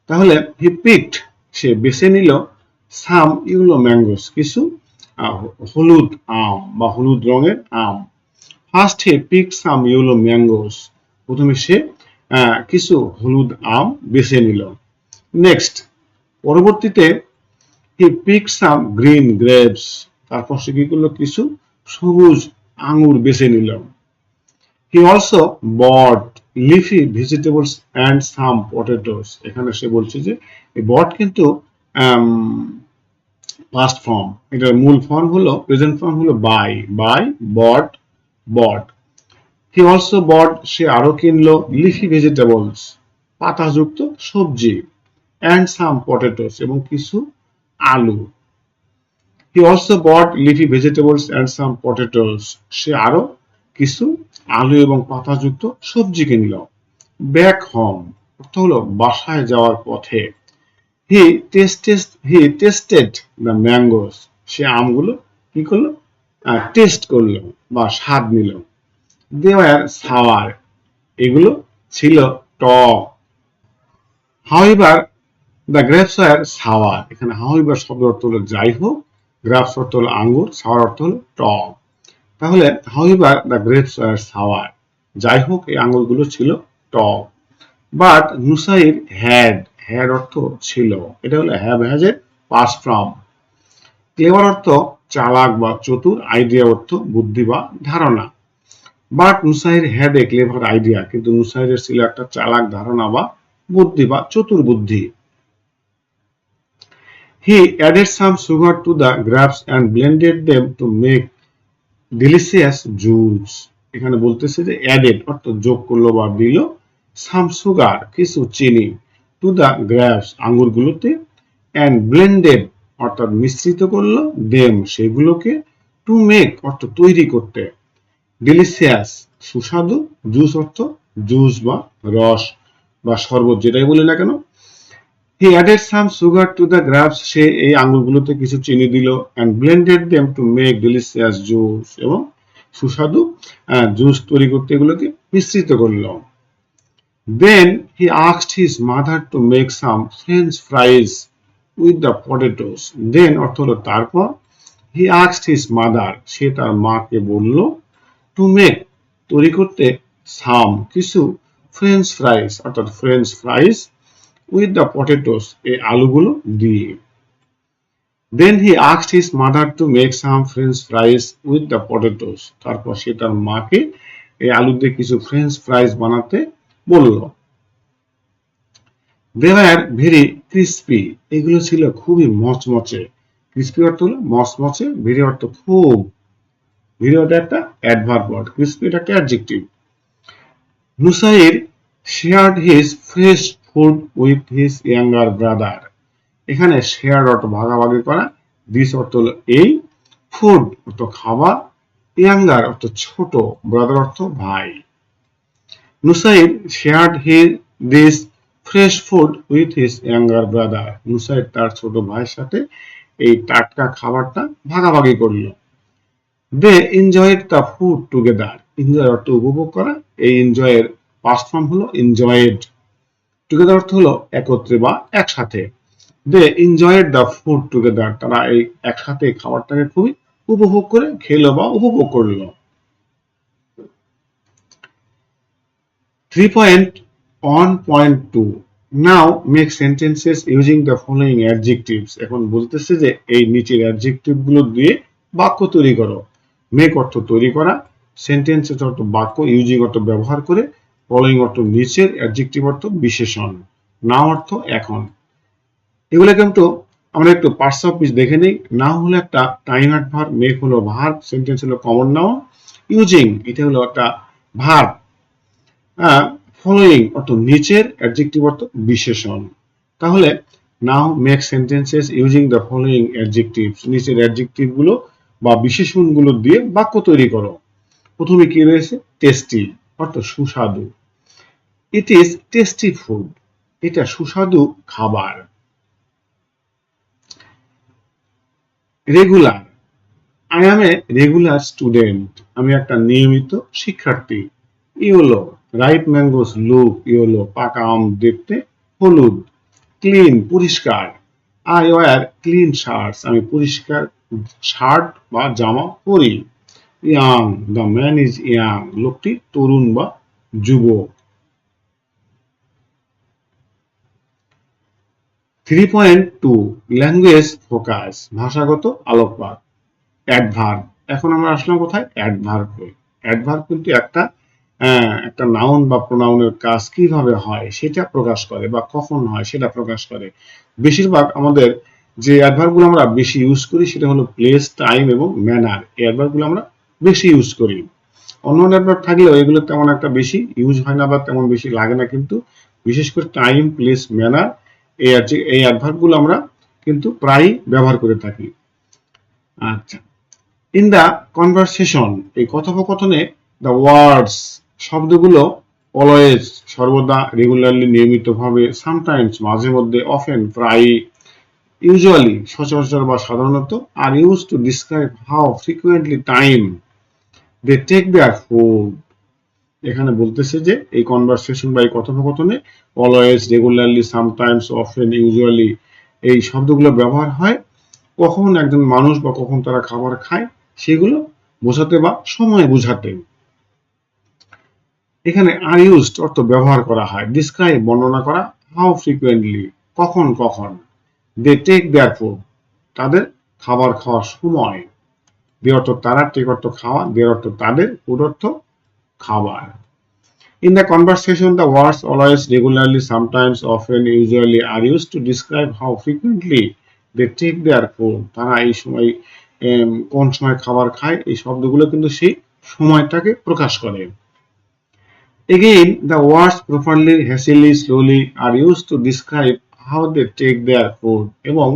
A: তাহলে হি পিকড সে বেছে নিল, সাম ইয়েলো ম্যাঙ্গোস কিছু হলুদ আম বা হলুদ রঙের আম। First he picked some yellow mangoes, প্রথমে সে কিছু হলুদ আম বেছে নিল। নেক্সট, পরবর্তীতে he picked some green grapes, তারপর সে কি করলো কিছু সবুজ আঙ্গুর বেছে নিল। He also bought leafy vegetables and some potatoes, এখানে সে বলছে যে এই বট কিন্তু পাস্ট ফর্ম, এটার মূল ফর্ম হলো প্রেজেন্ট ফর্ম হলো buy, bought, bought. He also bought, সে আরো কিনলো, লিফি ভেজিটেবলস, পাতাযুক্ত সবজি, অ্যান্ড সাম পটেটোস, এবং কিছু আলু। He also bought leafy vegetables and some potatoes, সে আরো কিছু আলু এবং পাতাযুক্ত সবজি কিনল। ব্যাক হোম অর্থ হলো বাসায় যাওয়ার পথে। হি টেস্টেড দ্য ম্যাঙ্গোস, সে আমগুলো কি করলো, টেস্ট করলো বা স্বাদ নিল। দে ওয়ার সাওয়ার, এগুলো ছিল টক। However the grapes were sour, এখানে হাউএভার শব্দ অর্থ হলো যাই হোক, গ্রাপস অর্থ হলো আঙ্গুর, সাওয়ার অর্থ হলো টক। তাহলে however the grapes were sour, যাই হোক এই আঙ্গুরগুলো ছিল টক। বাট নুসাইর হ্যাড অর্থ ছিল, এটা হলো হ্যাভ হ্যাজ এর পাস্ট ফর্ম। ক্লেভার অর্থ চালাক বা চতুর, আইডিয়া অর্থ বুদ্ধি বা ধারণা। But Nusair had a clever idea, কিন্তু নুসাইরের ছিল একটা চালাক ধারণা বা বুদ্ধি বা চতুর বুদ্ধি। He added some sugar to the grapes and blended them to make delicious juice. এখানে বলতেছে যে অ্যাডেড অর্থ যোগ করলো বা দিল, সাম সুগার কিছু চিনি, টু দ্য গ্রাপস আঙ্গুরগুলোতে, অ্যান্ড ব্লেন্ডেড অর্থাৎ মিশ্রিত করলো, দেম সেগুলোকে, টু মেক অর্থ তৈরি করতে, ডিলিশিয়াস সুস্বাদু, জুস অর্থ জুস বা রস বা শরবত যেটাই বলি না কেন। He added some sugar to the grapes, সে এই আঙ্গুরগুলোতে কিছু চিনি দিল, and blended them to make delicious juice, এবং সুস্বাদু জুস তৈরি করতে এগুলোকে মিশ্রিত করল। Then he asked his mother to make some French fries with the potatoes. Then অর্থ হলো তারপর, হি আস্কড হিজ মাদার সে তার মাকে বলল, টু মেক তৈরি করতে, সাম কিছু, ফ্রেঞ্চ ফ্রাইজ অর্থাৎ French fries, with the potatoes এই আলুগুলো দিয়ে। Then he asked his mother to make some French fries with the potatoes, তারপর সে তার মাকে এই আলু দিয়ে কিছু ফ্রেঞ্চ ফ্রাইজ বানাতে বলল। দে ওয়্যার ভেরি ক্রিস্পি, এগুলো ছিল খুবই মচমচে। ক্রিস্পি অর্থ হলো মচমচে, ভেরি অর্থ খুব, ভেরি অর্থ একটা অ্যাডভার্ব ওয়ার্ড, ক্রিস্পি এটা একটা adjective. Nusair shared his fresh food with his younger brother. এখানে শেয়ার অর্থ ভাগাভাগি করা, দিস অর্থ হলো এই, ফুড অর্থ খাবার, ইয়াঙ্গার অর্থ ছোট, ব্রাদার অর্থ ভাই। Nusair shared his this fresh food with his younger brother, Nusair তার ছোট ভাইয়ের সাথে এই টাটকা খাবারটা ভাগাভাগি করল। They enjoyed the food together, enjoy অর্থ উপভোগ করা, এই এনজয়ের পাস্ট ফর্ম হলো এনজয়েড, টুগেদার অর্থ হলো একত্রে বা একসাথে। They enjoyed the food together, তারা এই একসাথে খাবারটাকে খুবই উপভোগ করে খেলো বা উপভোগ করলো। 3.1.2 now make sentences using the following adjectives. এখন বলতেছে যে এই নিচের অ্যাডজেক্টিভ গুলো দিয়ে বাক্য তৈরি করো। মেক অর্থ তৈরি করা, সেন্টেন্সেস অর্থ বাক্য, ইউজিং অর্থ ব্যবহার করে, ফলোইং অর্থ নিচের, অ্যাডজেক্টিভ অর্থ বিশেষণ, নাও অর্থ এখন। এগুলো কিন্তু আমরা একটু পার্টস অফ স্পিচ দেখে নেই। নাও হলো একটা টাইম অ্যাডভার্ব, মেক হলো ভার্ব, সেন্টেন্স হলো কমন নাউন, ইউজিং এটা হলো একটা ভার্ব, ফলোইং অর্থ নিচের, অ্যাডজেক্টিভ অর্থ বিশেষণ। তাহলে now make sentences using the following adjectives, নিচের অ্যাডজেক্টিভ গুলো বা বিশেষণ গুলো দিয়ে বাক্য তৈরি করো। প্রথমে কি রয়েছে, টেস্টি অর্থ সুস্বাদু, ইট ইজ টেস্টি ফুড এটা সুস্বাদু খাবার। Regular, I am a regular student, আমি একটা নিয়মিত শিক্ষার্থী। Yellow, ripe mangoes look yellow, পাকা আম দেখতে হলুদ। ক্লিন, পরিষ্কার, আই ওয়্যার ক্লিন শার্টস, আমি পরিষ্কার শার্ট বা জামা পরি। Young, the man is young, লোকটি তরুণ বা যুবক। 3.2 ল্যাঙ্গুয়েজ ফোকাস, ভাষাগত আলোকপাত। অ্যাডভার্ব, এখন আমরা আসলাম কোথায়, অ্যাডভার্ব। অ্যাডভার্ব কিন্তু একটা নাউন বা প্রোনাউনের কাজ কিভাবে হয় সেটা প্রকাশ করে বা কখন হয় সেটা প্রকাশ করে। বেশিরভাগ আমাদের যে অ্যাডভার্বগুলো আমরা বেশি ইউজ করি সেটা হলো প্লেস, টাইম এবং ম্যানার। এই অ্যাডভার্বগুলো আমরা বেশি ইউজ করি। অন্য অ্যাডভার্ব থাকলেও এগুলো তেমন একটা বেশি ইউজ হয় না বা তেমন বেশি লাগে না, কিন্তু বিশেষ করে টাইম, প্লেস, ম্যানার এই অ্যাডভার্বগুলো আমরা কিন্তু প্রায়ই ব্যবহার করে থাকি। আচ্ছা, ইন দা কনভারসেশন, এই কথোপকথনে দ্য ওয়ার্ডস শব্দগুলো অলওয়েজ সর্বদা, রেগুলারলি নিয়মিতভাবে, সামটাইমস মাঝে মধ্যে, অফেন প্রায়ই, ইউজুয়ালি সচরাচর বা সাধারণত, are use to describe how frequently time they take their food. এখানে বলতেছে যে এই কনভারসেশন বা এই কথোপকথনে always, regularly, sometimes, often, usually এই শব্দগুলো ব্যবহার হয় কখন একজন মানুষ বা কখন তারা খাবার খায় সেগুলো বোঝাতে বা সময় বোঝাতে। এখানে আর ইউজড অর্থ ব্যবহার করা হয়, ডিসক্রাইব বর্ণনা করা, হাউ ফ্রিকুয়েন্টলি কখন কখন, দে টেক দেয়ার ফুড তাদের খাবার খাওয়ার সময়, দে অর্থ তারা, টেক অর্থ খাওয়া, দের অর্থ তাদের, ফুড অর্থ খাবার। In the conversation, the words always, regularly, sometimes, often, usually are used to describe how frequently they take their food. তারা এই সময় কোন সময় খাবার খায় এই শব্দগুলো কিন্তু সেই সময়টাকে প্রকাশ করে। Again, the words properly, hastily, slowly are used to describe how they take their food. এবং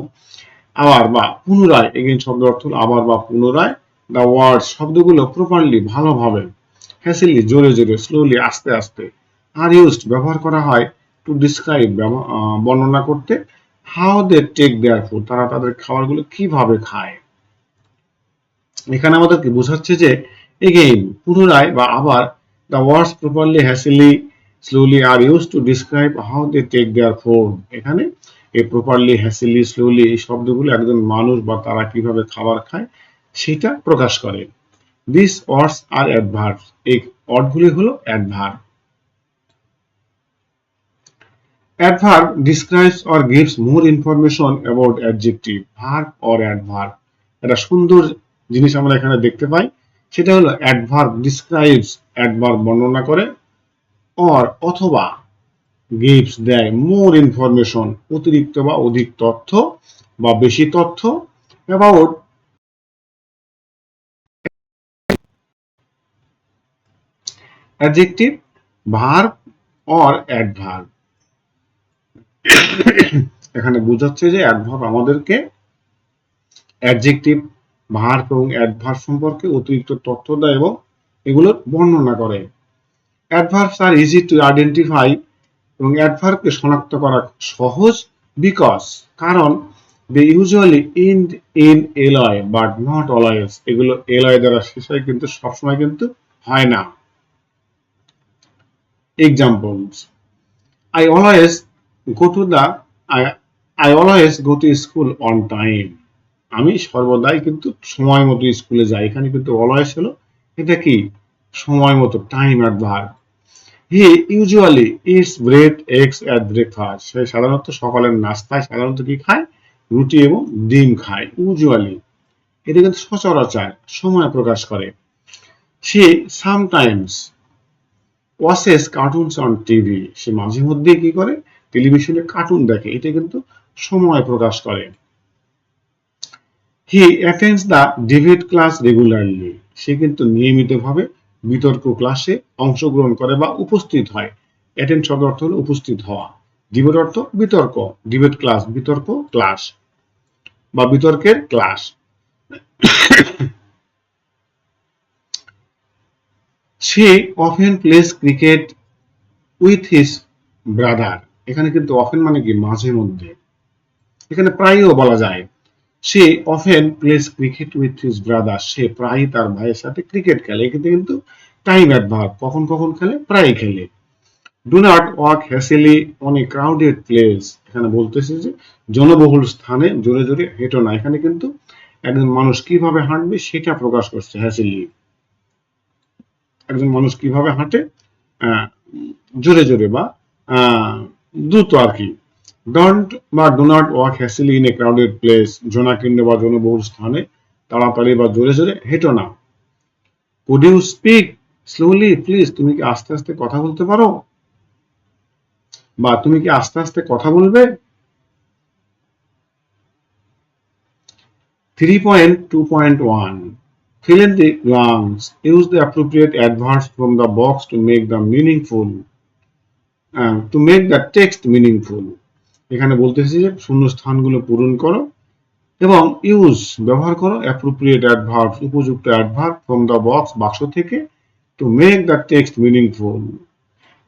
A: আবার বা পুনরায়, এগেইন শব্দ অর্থ হলো আবার বা পুনরায়, the words শব্দগুলো প্রপারলি ভালোভাবে, হ্যাসিলি জোরে জোরে, স্লোলি আস্তে আস্তে, আর ইউজড ব্যবহার করা হয় টু ডিসক্রাইব বর্ণনা করতে, how they take their food তারা তাদের খাবারগুলো কিভাবে খায়। এখানে আমাদেরকে বোঝাচ্ছে যে এগেইন পুনরায় বা আবার, the words properly, hastily, slowly are used to describe how they take their food. এখানে এই প্রপারলি, হ্যাসিলি, স্লোলি এই শব্দগুলো একজন মানুষ বা তারা কিভাবে খাবার খায় সেটা প্রকাশ করে। These words are adverbs. এই ওয়ার্ডগুলি হলো adverb. Adverb describes or gives more information about adjective, verb or adverb. একটা সুন্দর জিনিস আমরা এখানে দেখতে পাই, সেটা হলো অ্যাডভার্ব ডিসক্রাইবস, অ্যাডভার্ব বর্ণনা করে, অর অথবা গিভস দেয়, মোর ইনফরমেশন অতিরিক্ত বা অধিক তথ্য বা বেশি তথ্য, about adjective, verb or adverb. এখানে বোঝাচ্ছে যে অ্যাডভার্ব আমাদেরকে অ্যাডজেক্টিভ, ভার্ব এবং অ্যাডভার্ব সম্পর্কে অতিরিক্ত তথ্য দেয় এবং এগুলোর বর্ণনা করে। Adverbs are easy to identify, এবং অ্যাডভার্বকে শনাক্ত করা সহজ, বিকজ কারণ, they usually end in ly but not always, এগুলো এলয় দ্বারা শেষ হয় কিন্তু সবসময় কিন্তু হয় না। Examples, I always go to the I always go to school on time. আমি সর্বদাই কিন্তু সময় মতো স্কুলে যাই। এখানে কিন্তু অলওয়েজ হলো এটা কি সময় মতো, time adverb. He usually eats bread eggs at breakfast. সে সাধারণত সকালের নাস্তায় সাধারণত কি খায়, রুটি এবং ডিম খায়। ইউজুয়ালি এটা কিন্তু সচরাচর সময় প্রকাশ করে। সে sometimes watches cartoons on TV. সে মাঝে মধ্যে কি করে, টেলিভিশনে কার্টুন দেখে। এটা কিন্তু সময় প্রকাশ করে। He attends the debate class regularly. সে কিন্তু নিয়মিতভাবে বিতর্ক ক্লাসে অংশগ্রহণ করে বা উপস্থিত হয়। অ্যাটেন্ড শব্দ অর্থ হলো উপস্থিত হওয়া, ডিবেট অর্থ বিতর্ক, ডিবেট ক্লাস বিতর্ক ক্লাস বা বিতর্কের class. Say often plays cricket with his brother. এখানে কিন্তু অফেন মানে কি মাঝে মধ্যে, এখানে প্রায়ও বলা যায়। সে often plays cricket with his brother, সে প্রায়ই তার ভাইয়ের সাথে ক্রিকেট খেলে। এক্ষেত্রে কিন্তু টাইম অ্যাডভার্ব, কখন কখন খেলে, প্রায় খেলে। Do not walk hastily on a crowded place. এখানে বলতেছে যে জনবহুল স্থানে জোরে জোরে হেঁটো না। এখানে কিন্তু একজন মানুষ কিভাবে হাঁটবে সেটা প্রকাশ করছে হ্যাসিলি। একজন মানুষ কিভাবে হাঁটে, জোরে জোরে বা দ্রুত আর কি। ডোন্ট বা do not walk hastily in a crowded place, জনাকীর্ণ বা জনবহুল স্থানে তাড়াতাড়ি বা জোরে জোরে হেঁটো না। Could you speak slowly please, তুমি কি আস্তে আস্তে কথা বলতে পারো, বা তুমি কি আস্তে আস্তে কথা বলবে। 3.2.1 Fill in the blanks. Use the appropriate adverbs from the box to make the text meaningful. এখানে বলতেছি যে শূন্য স্থানগুলো পূরণ করো এবং ইউজ ব্যবহার করো অ্যাপ্রোপ্রিয়েট অ্যাডভার্ব উপযুক্ত অ্যাডভার্ব ফ্রম দ্য বক্স বাক্স থেকে to make the text meaningful.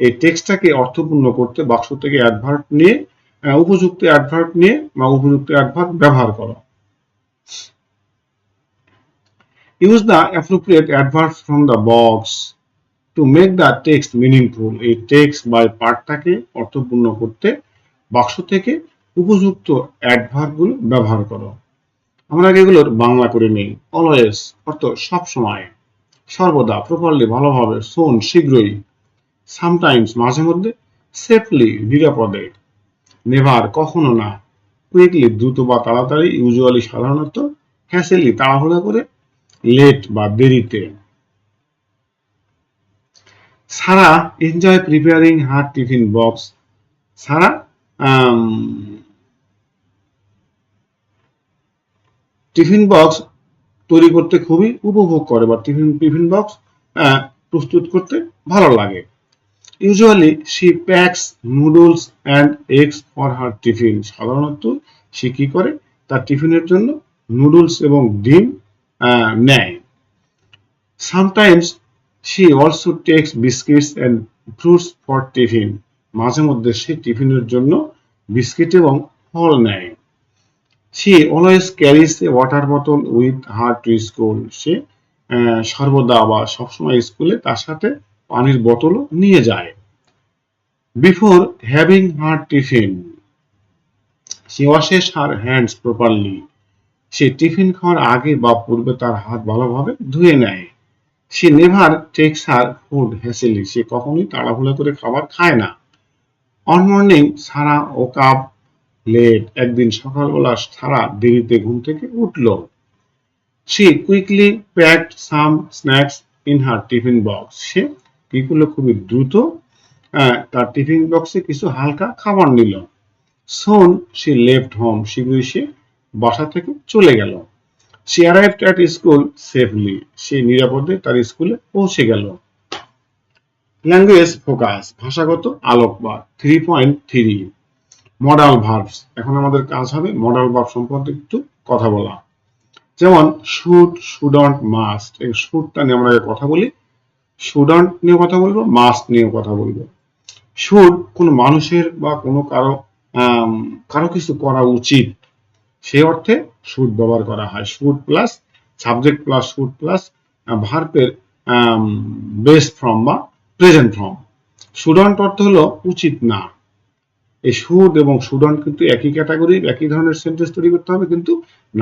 A: এই টেক্সটটাকে অর্থপূর্ণ করতে বাক্স থেকে অ্যাডভার্ব নিয়ে উপযুক্ত অ্যাডভার্ব নিয়ে বা উপযুক্ত অ্যাডভার্ব ব্যবহার করো। Use the appropriate adverbs from the box to make the text meaningful. এই টেক্সট বা পার্টটাকে অর্থপূর্ণ করতে বাক্স থেকে উপযুক্ত অ্যাডভার্বগুলো ব্যবহার করো। আমরা এগুলোর বাংলা করে নেই। অলওয়েজ অর্থ সব সময়, সর্বদা, প্রপারলি ভালোভাবে, সোন শীঘ্রই, সামটাইমস মাঝে মধ্যে, সেফলি নিরাপদে, নেভার কখনো না, কুইকলি দ্রুত বা তাড়াতাড়ি, ইউজুয়ালি সাধারণত, হ্যাসেলি তাড়াহুড়া করে, লেট বা দেরিতে। সারা enjoy preparing her tiffin box. সারা টিফিন বক্স তৈরি করতে খুবই উপভোগ করে বা টিফিন বক্স প্রস্তুত করতে ভালো লাগে। Usually she packs noodles and eggs for her tiffin. সাধারণত সে কি করে তার টিফিনের জন্য নুডলস এবং ডিম নেয়। Sometimes she also takes biscuits and fruits for tiffin. মাঝে মধ্যে সে টিফিনের জন্য বিস্কিট এবং ফল নেয়। She always carries a water bottle with her to school. সে সর্বদা বা সবসময় স্কুলে তার সাথে পানির বোতলও নিয়ে যায়। Before having her tiffin, she washes her hands properly. Say tiffin খাওয়ার আগে বা পূর্বে তার হাত ভালোভাবে ধুয়ে নেয়। She never takes her food hastily. সে কখনোই তাড়াহুড়ো করে খাবার খায় না। On morning, Sarah woke up late. একদিন সকালবেলা সারা দেরিতে ঘুম থেকে উঠল। She quickly packed some snacks in her tiffin box. সে কি করলো খুবই দ্রুত তার টিফিন বক্সে কিছু হালকা খাবার নিল। Soon she left home. শীঘ্রই সে বাসা থেকে চলে গেল। She arrived at school safely. সে নিরাপদে তার স্কুলে পৌঁছে গেল। ল্যাঙ্গুয়েজ ফোকাস ভাষাগত আলোকপাত 3.3 মডাল ভার্বস। এখন আমাদের কাজ হবে মডাল ভার্ব সম্পর্কে একটু কথা বলা। যেমন শুড, শুডন্ট, মাস্ট। এই শুডটা নিয়ে আমরা কথা বলি, শুডন্ট নিয়ে কথা বলবো, মাস্ট নিয়ে কথা বলবো। শুড কোনো মানুষের বা কোনো কারো কিছু করা উচিত সেই অর্থে শুড ব্যবহার করা হয়। Should plus subject plus should plus ভার্বের বেস ফর্ম বা প্রেজেন্ট ফর্ম। শুডন্ট অর্থ হলো উচিত না। এই শুড এবং শুডন্ট কিন্তু একই ক্যাটাগরি, একই ধরনের সেন্টেন্স তৈরি করতে হবে, কিন্তু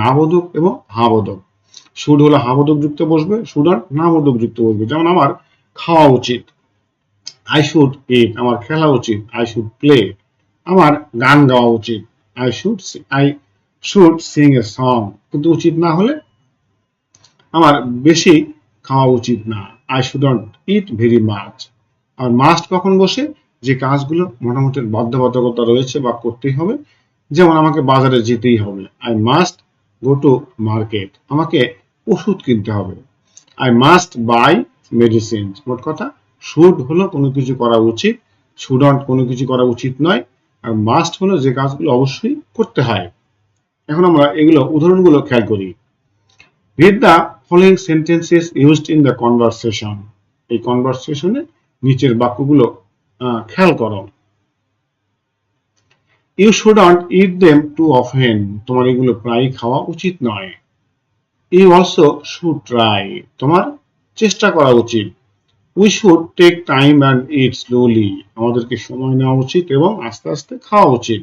A: নাবোধক এবং হাবোধক। শুড হলো হাবোধক যুক্ত বসবে, শুডন্ট নাবোধক যুক্ত বসবে। যেমন আমার খাওয়া উচিত, আই শুড ইট। আমার খেলা উচিত, আই শুড প্লে। আমার গান গাওয়া উচিত, I should sing a song. কিন্তু উচিত না হলে আমার বেশি খাওয়া উচিত না, I shouldn't eat very much. আর মাস্ট কখন বসে? যে কাজগুলো মোটামুটি বাধ্যবাধকতা রয়েছে বা করতেই হবে। যেমন আমাকে বাজারে যেতেই হবে, I must go to market. আমাকে ওষুধ কিনতে হবে, আই মাস্ট বাই মেডিসিন। মোট কথা শুড হলো কোনো কিছু করা উচিত, শুডন্ট কোনো কিছু করা উচিত নয়, আর মাস্ট হলো যে কাজগুলো অবশ্যই করতে হয়। এখন আমরা এগুলো উদাহরণগুলো খেয়াল করি। Read the following sentences used in the conversation. এই কনভারসেশনে নিচের বাক্যগুলো খেয়াল করো। You shouldn't eat them too often. তোমার এগুলো প্রায়ই খাওয়া উচিত নয়। You also should try. তোমার চেষ্টা করা উচিত। We should take time and eat slowly. আমাদেরকে সময় নেওয়া উচিত এবং আস্তে আস্তে খাওয়া উচিত।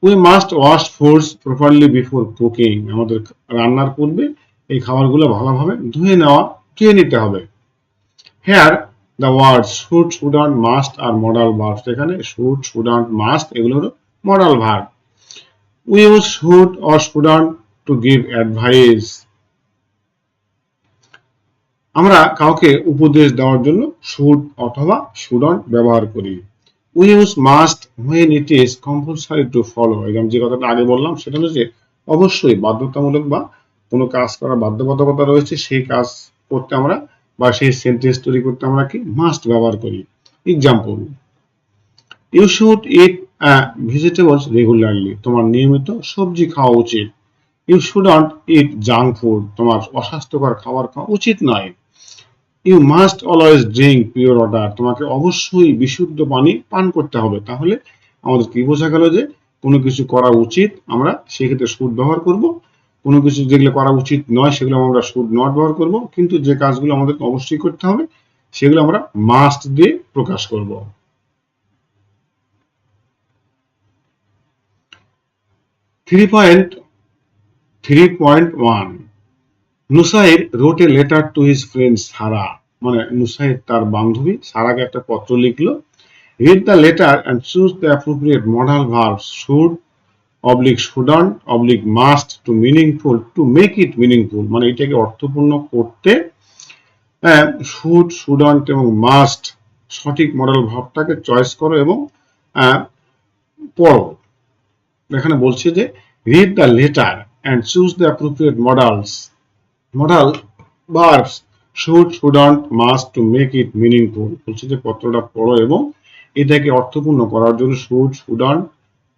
A: We must wash foods properly before cooking. আমাদের রান্নার পূর্বে এই খাবারগুলো ভালোভাবে ধুয়ে নিতে হবে। Here the words should, shouldn't, must are modal verbs. এখানে should, shouldn't, must এগুলো হলো modal verb. We use should or shouldn't to give advice. আমরা কাউকে উপদেশ দেওয়ার জন্য should অথবা shouldn't ব্যবহার করি। We use must when it is compulsory to follow. এরকম যে কথাটা আগে বললাম সেটা হচ্ছে যে অবশ্যই বাধ্যতামূলক বা কোনো কাজ করার বাধ্যবাধকতা রয়েছে, সেই কাজ করতে আমরা বা সেই সেন্টেন্স তৈরি করতে আমরা কি মাস্ট ব্যবহার করি। Example, you should eat vegetables regularly, তোমার নিয়মিত সবজি খাওয়া উচিত। You shouldn't eat junk food, তোমার অস্বাস্থ্যকর খাবার খাওয়া উচিত নয়। You must always drink pure water, তোমাকে অবশ্যই বিশুদ্ধ পানি পান করতে হবে। তাহলে আমাদের কি বোঝা গেল যে কোনো কিছু করা উচিত আমরা সেক্ষেত্রে শুড ব্যবহার করব, কোনো কিছু যেগুলো করা উচিত নয় সেগুলো আমরা শুড নট ব্যবহার করব, কিন্তু যে কাজগুলো আমাদেরকে অবশ্যই করতে হবে সেগুলো আমরা মাস্ট দিয়ে প্রকাশ করব। 3.1 Nusair wrote a letter to his friend সারা, মানে নুসাইর তার বান্ধবী সারাকে একটা পত্র লিখলো। Read the letter and choose the appropriate modal verbs should oblique shouldn't oblique must to meaningful to make it meaningful, মানে এটাকে অর্থপূর্ণ করতে শুড শুডন্ট এবং মাস্ট সঠিক মডেল ভাবটাকে চয়েস করো এবং পড়ো। এখানে বলছে যে read the letter and choose the appropriate modal verbs should shouldn't must to make it meaningful, বলছে যে পত্রটা পড়ো এবং এটাকে অর্থপূর্ণ করার জন্য শুড শুডন্ট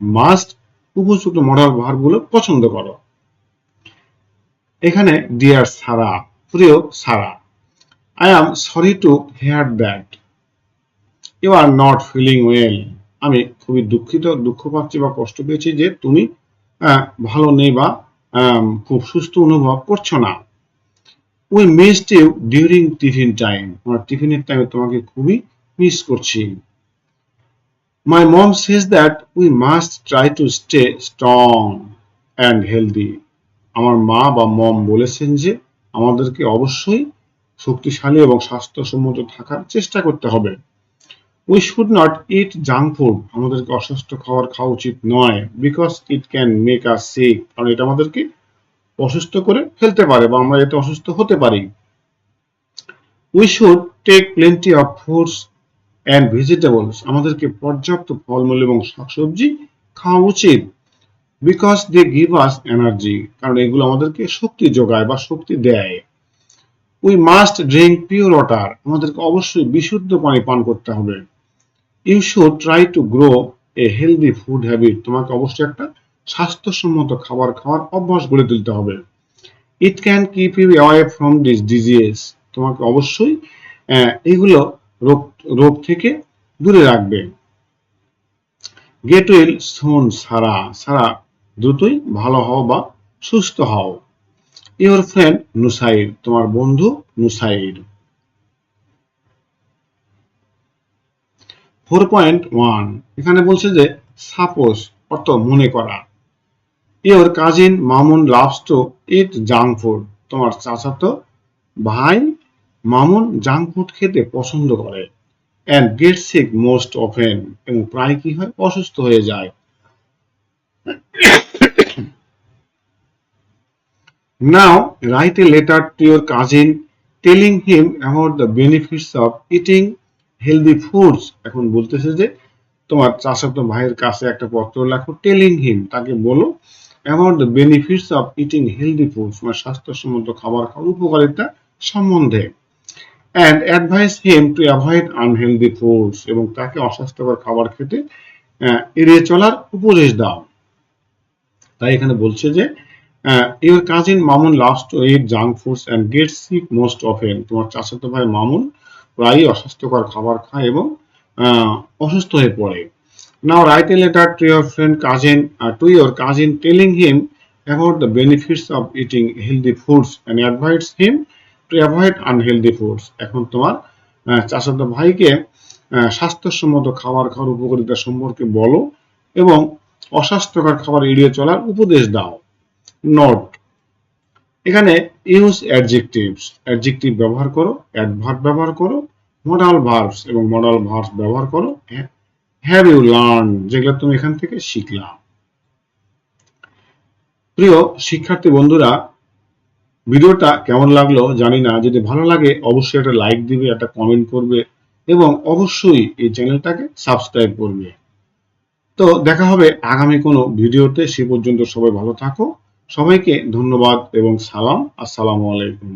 A: মাস্ট উপযুক্ত মডাল ভার্বগুলো পছন্দ করো। এখানে ডিয়ার সারা, প্রিয় সারা, I am sorry to hear that you are not feeling well, আমি খুবই দুঃখ পাচ্ছি বা কষ্ট পেয়েছি যে তুমি ভালো নেই বা খুব সুস্থ অনুভব করছো না। We missed you during tiffin time, আমার টিফিনের টাইমে তোমাকে খুবই মিস করছি। My mom says that we must try to stay strong and healthy, আমার মা বা মম বলেছেন যে আমাদেরকে অবশ্যই শক্তিশালী এবং স্বাস্থ্যসম্মত থাকার চেষ্টা করতে হবে। We should not eat junk food, আমাদেরকে অস্বাস্থ্য খাবার খাওয়া উচিত নয়, because it can make us sick, কারণ এটা আমাদেরকে অসুস্থ করে ফেলতে পারে বা আমরা এতে অসুস্থ হতে পারি। We should take plenty of fruits and vegetables, আমাদেরকে পর্যাপ্ত ফলমূল এবং শাকসবজি খাওয়া উচিত, because they give us energy, কারণ এগুলো আমাদেরকে শক্তি যোগায় বা শক্তি দেয়। We must drink pure water, আমাদেরকে অবশ্যই বিশুদ্ধ পানি পান করতে হবে। You should try to grow a healthy food habit, তোমাকে অবশ্যই একটা স্বাস্থ্যসম্মত খাবার খাওয়ার অভ্যাস গড়ে তুলতে হবে। It can keep you away from this disease, তোমাকে অবশ্যই এগুলো রোগ থেকে দূরে রাখবে। Get well soon সারা, সারা দ্রুতই ভালো হও বা সুস্থ হও। Your friend নুসাইর, তোমার বন্ধু নুসাইর। 4.1 এখানে বলছে যে সাপোজ অর্থ মনে করা। Your cousin Mamun loves to eat junk food, তোমার চাচাতো ভাই মামুন জাঙ্ক ফুড খেতে পছন্দ করে। And gets sick most often, এবং প্রায় কি হয় অসুস্থ হয়ে যায়। Now write a letter to your cousin telling him about the benefits of eating healthy foods, এখন বলতেছে যে তোমার চাচাতো ভাইয়ের কাছে একটা পত্র লেখো, টেলিং হিম তাকে বলো about the benefits of eating healthy foods, মানে স্বাস্থ্যসম্মত খাবার খাওয়ার উপকারিতা সম্বন্ধে। And advise him to avoid unhealthy foods, এবং তাকে অস্বাস্থ্যকর খাবার খেতে এড়িয়ে চলার উপদেশ দাও। তাই এখানে বলছে যে your cousin Mamun loves to eat junk foods and gets sick most often, তোমার চাচাতো ভাই মামুন প্রায়ই অস্বাস্থ্যকর খাবার খায় এবং অসুস্থ হয়ে পড়ে। Now write a letter to your cousin telling him about the benefits of eating healthy foods and advise him to avoid unhealthy foods, এখন তোমার চাচাতো ভাইকে স্বাস্থ্যসম্মত খাবার খাওয়ার উপকারিতা সম্পর্কে বলো এবং অস্বাস্থ্যকর খাবার এড়িয়ে চলার উপদেশ দাও। নোট, এখানে ইউজ অ্যাডজেক্টিভ ব্যবহার করো, অ্যাডভার্ব ব্যবহার করো, মডাল ভার্বস এবং মডাল ভার্বস ব্যবহার করো। হ্যাভ ইউ লার্ন, যেগুলো তুমি এখান থেকে শিখলা। প্রিয় শিক্ষার্থী বন্ধুরা, ভিডিওটা কেমন লাগলো জানি না, যদি ভালো লাগে অবশ্যই একটা লাইক দিবে, একটা কমেন্ট করবে এবং অবশ্যই এই চ্যানেলটাকে সাবস্ক্রাইব করবে। তো দেখা হবে আগামী কোনো ভিডিওতে, সে পর্যন্ত সবাই ভালো থাকো, সবাইকে ধন্যবাদ এবং সালাম। আসসালামু আলাইকুম।